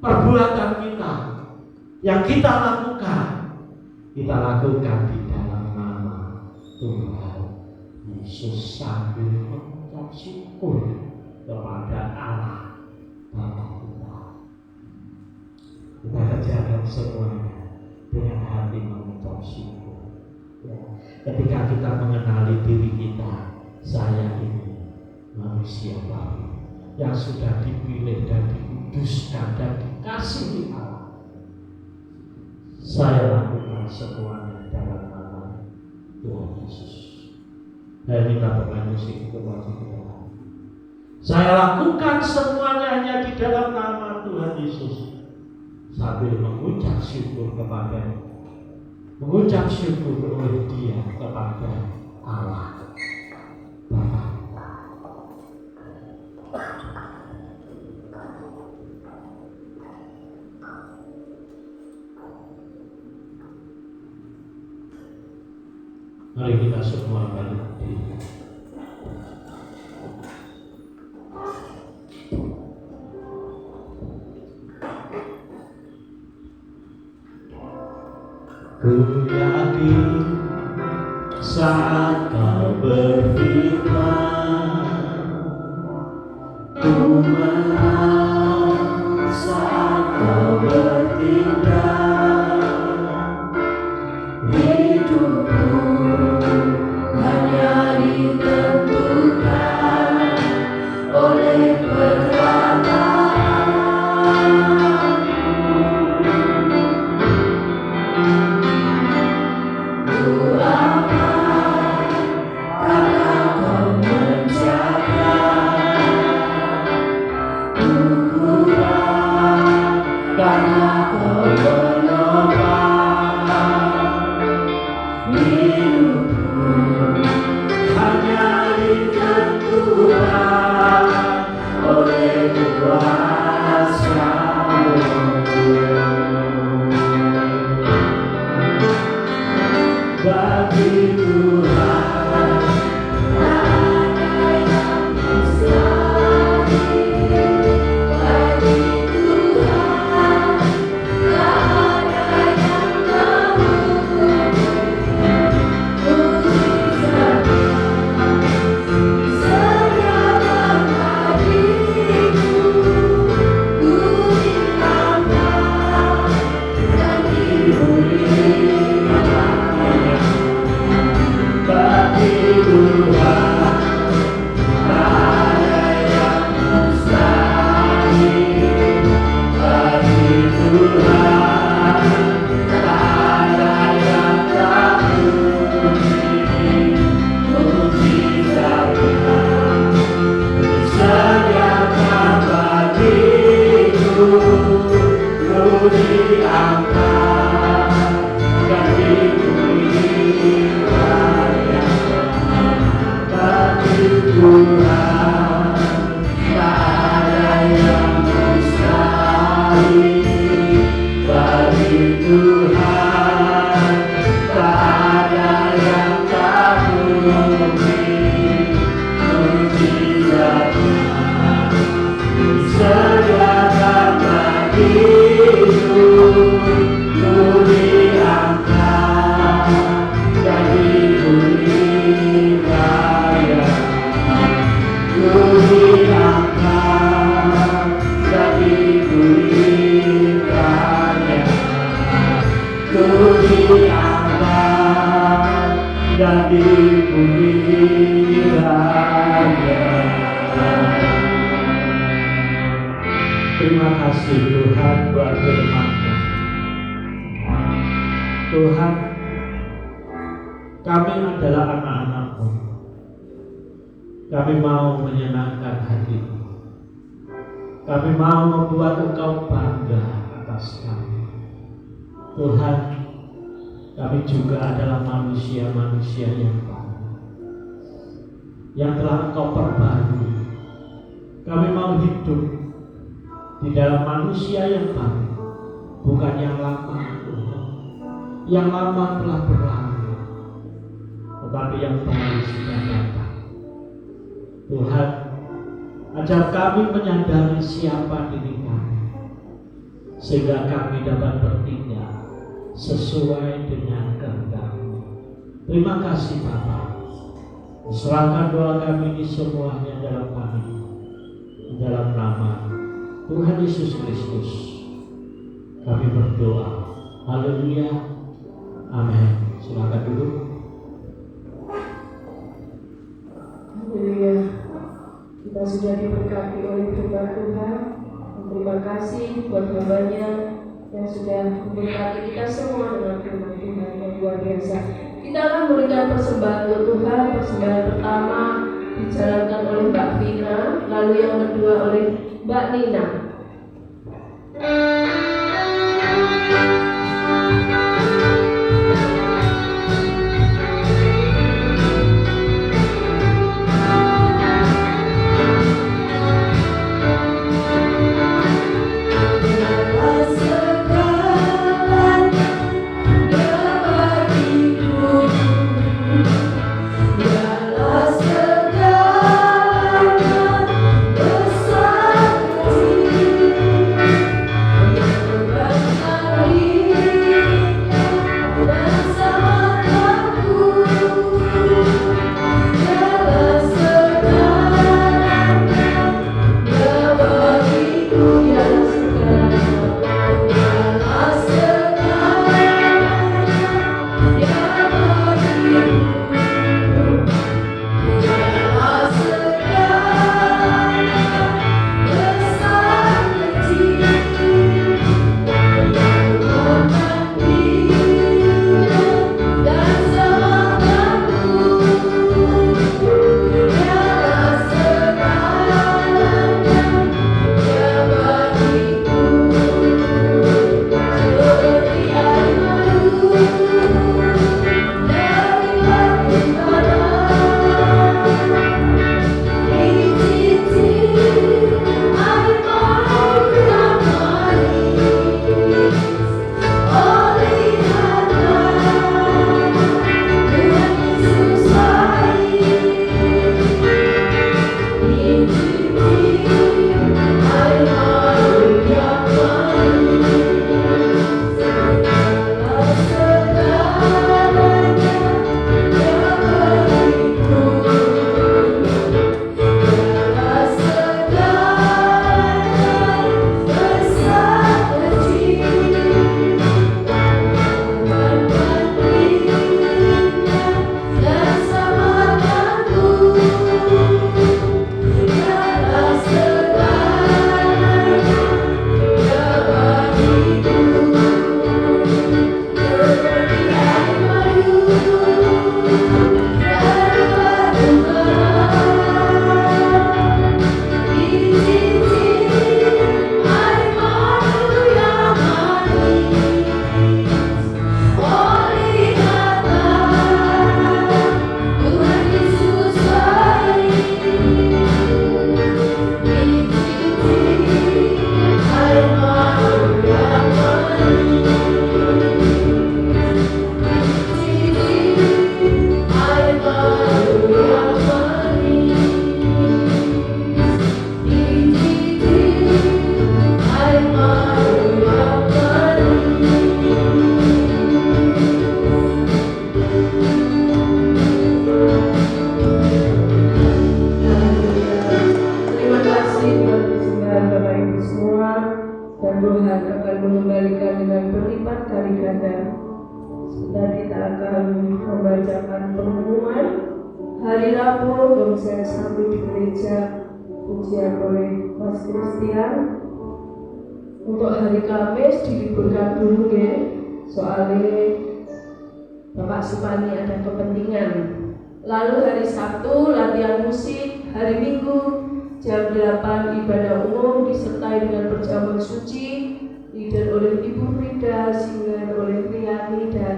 perbuatan kita, yang kita lakukan di dalam nama Tuhan Yesus sambil mengucap syukur kepada Allah Bapa kita. Kita kerjakan semuanya dengan hati mengucap syukur. Ya. Ketika kita mengenali diri kita, saya ini manusia baru yang sudah dipilih dan dikuduskan dan dikasihi Allah. Saya lakukan semuanya dalam nama Tuhan Yesus. Saya minta pemain musik untuk maju ke depan. Saya lakukan semuanya hanya di dalam nama Tuhan Yesus, sambil mengucap syukur oleh Dia kepada Allah Bapa. Mari kita semua balik diri. Ku yakin saat kau berfirman, ku menang saat kau bertindak. Hidupku hanya ditentukan oleh perkataan. Ku aman karena kau menjaga. Ku kuat karena kau Tuhan, tak ada yang tak mungkin. Mujizatnya disediakan bagiku, ku diangkat jadi bumi raya, ku diangkat jadi bumi raya, ku diangkat jadi bumi raya. Terima kasih Tuhan buat firman-Mu. Tuhan, kami adalah anak-anak-Mu. Kami mau menyenangkan hati-Mu. Kami mau membuat Engkau bangga atas kami. Tuhan, kami juga adalah manusia-manusia yang baru, yang telah Engkau perbarui. Kami mau hidup di dalam manusia yang baru, bukan yang lama. Yang lama telah berlalu, tetapi yang baru sudah datang. Tuhan, ajar kami menyadari siapa diri kami, sehingga kami dapat bertindak sesuai dengan kehendak-Mu. Terima kasih Bapa. Serahkan doa kami ini semuanya dalam kami, di dalam nama Tuhan Yesus Kristus kami berdoa. Haleluya. Amin. Silakan duduk. Haleluya. Kita sudah diberkati oleh firman Tuhan. Terima kasih buat hamba-Nya yang sudah memberkati kita semua dengan firman Tuhan yang luar biasa. Kita akan memberikan persembahan untuk Tuhan. Persembahan pertama dijalankan oleh Mbak Vina, lalu yang kedua oleh Mbak Nina. Segala berlipat kali ganda. Sebentar kita akan membacakan pengumuman hari Rabu konser sambil di gereja pujian oleh Mas Christian. Untuk hari Kamis diliburkan dulu ya, soalnya Bapak Supani ada kepentingan. Lalu hari Sabtu latihan musik, hari Minggu jam 8 ibadah umum disertai dengan perjamuan suci, leader oleh Ibu Frida, singer oleh Riani dan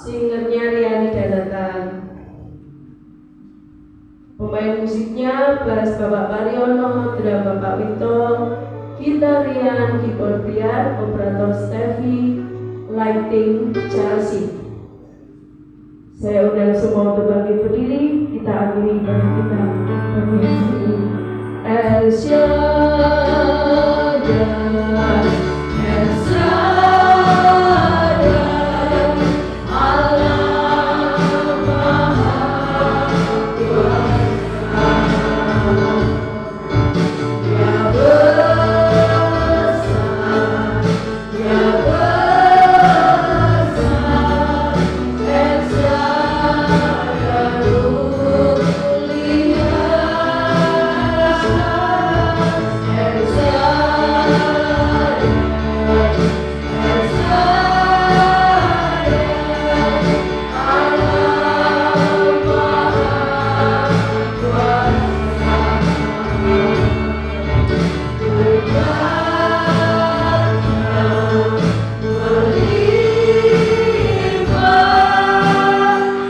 singernya Riani dan Nathan. Pemain musiknya bass Bapak Pariono, drum Bapak Wito, gitar Rian, keyboard Rian, operator Steffi, lighting Chelsea. Saya undang semua untuk bangkit berdiri, kita akhiri ibadah kita bagi hari ini. El Shaddai, El Shaddai, Allah Maha Kuasa, Ya besar,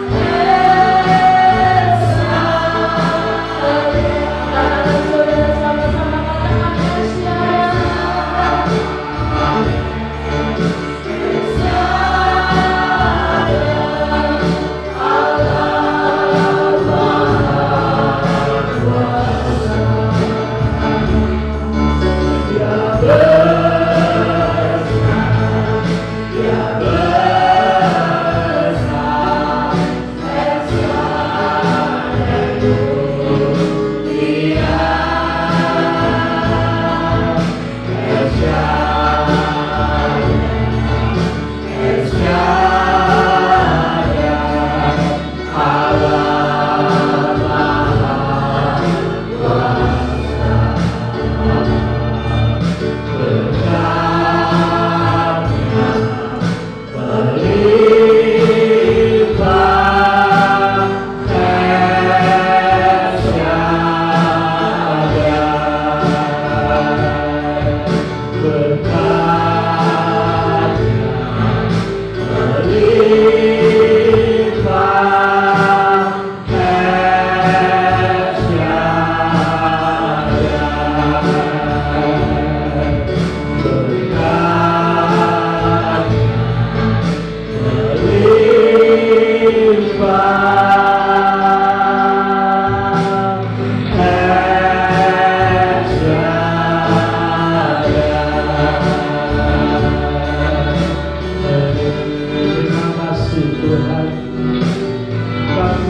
Ya besar, El Shaddai mulia, El Shaddai, El Shaddai, Allah Maha Kuasa,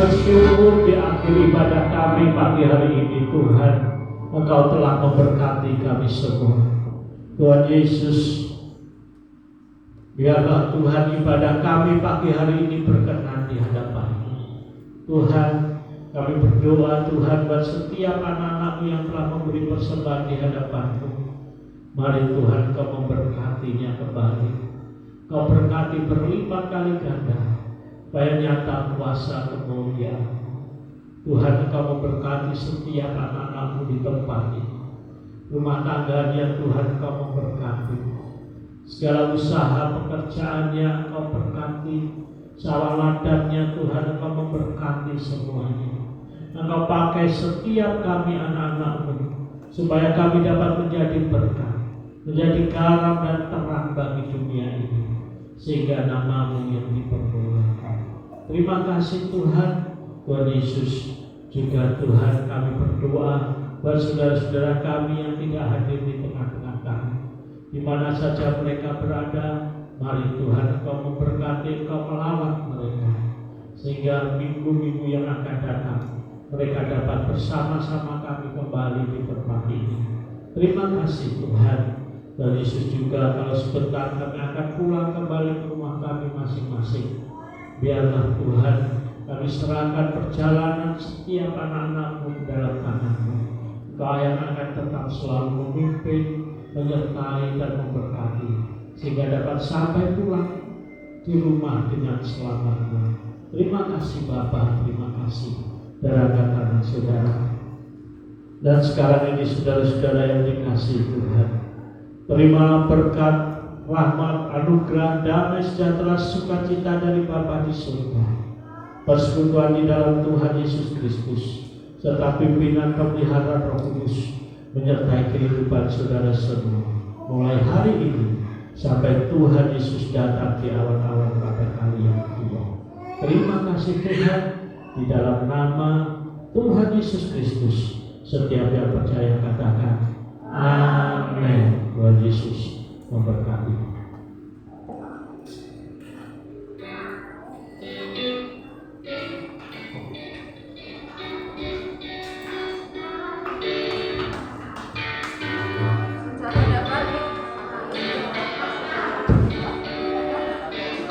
bersyukur di akhir ibadah kami pagi hari ini Tuhan, Engkau telah memberkati kami semua. Tuhan Yesus, biarlah Tuhan ibadah kami pagi hari ini berkenan di hadapan-Mu. Tuhan, kami berdoa Tuhan buat setiap anak-anak-Mu yang telah memberi persembahan di hadapan-Mu. Mari Tuhan Kau memberkatinya kembali. Kau berkati berlipat kali ganda, supaya nyata kuasa kemuliaan. Tuhan, Engkau memberkati setiap anak-anak-Mu di tempat ini. Rumah tangganya Tuhan Engkau memberkati. Segala usaha pekerjaannya Engkau berkati. Sawah ladangnya Tuhan Engkau memberkati semuanya. Engkau pakai setiap kami anak-anak-Mu, supaya kami dapat menjadi berkat, menjadi garam dan terang bagi dunia ini, sehingga nama-Mu yang dipermuliakan. Terima kasih Tuhan. Tuhan Yesus, juga Tuhan kami berdoa buat saudara-saudara kami yang tidak hadir di tengah-tengah kami, di mana saja mereka berada. Mari Tuhan Engkau memberkati, Engkau melawat mereka, sehingga minggu-minggu yang akan datang mereka dapat bersama-sama kami kembali di tempat ini. Terima kasih Tuhan. Dan Yesus juga kalau sebentar kami akan pulang kembali ke rumah kami masing-masing. Biarlah Tuhan kami serahkan perjalanan setiap anak-anak-Mu ke dalam tangan-Mu. Kau yang akan tetap selalu memimpin, menyertai dan memberkati, sehingga dapat sampai pulang di rumah dengan selamat. Terima kasih Bapa, terima kasih saudara saudara. Dan sekarang ini saudara-saudara yang dikasihi Tuhan, terima berkat, rahmat, anugerah, damai, sejahtera, sukacita dari Bapa di surga, persekutuan di dalam Tuhan Yesus Kristus, serta pimpinan pemeliharaan Roh Kudus menyertai kehidupan saudara semua, mulai hari ini sampai Tuhan Yesus datang di awan-awan pada kali yang kedua. Terima kasih Tuhan, di dalam nama Tuhan Yesus Kristus, setiap yang percaya katakan amin. Tuhan Yesus memberkati.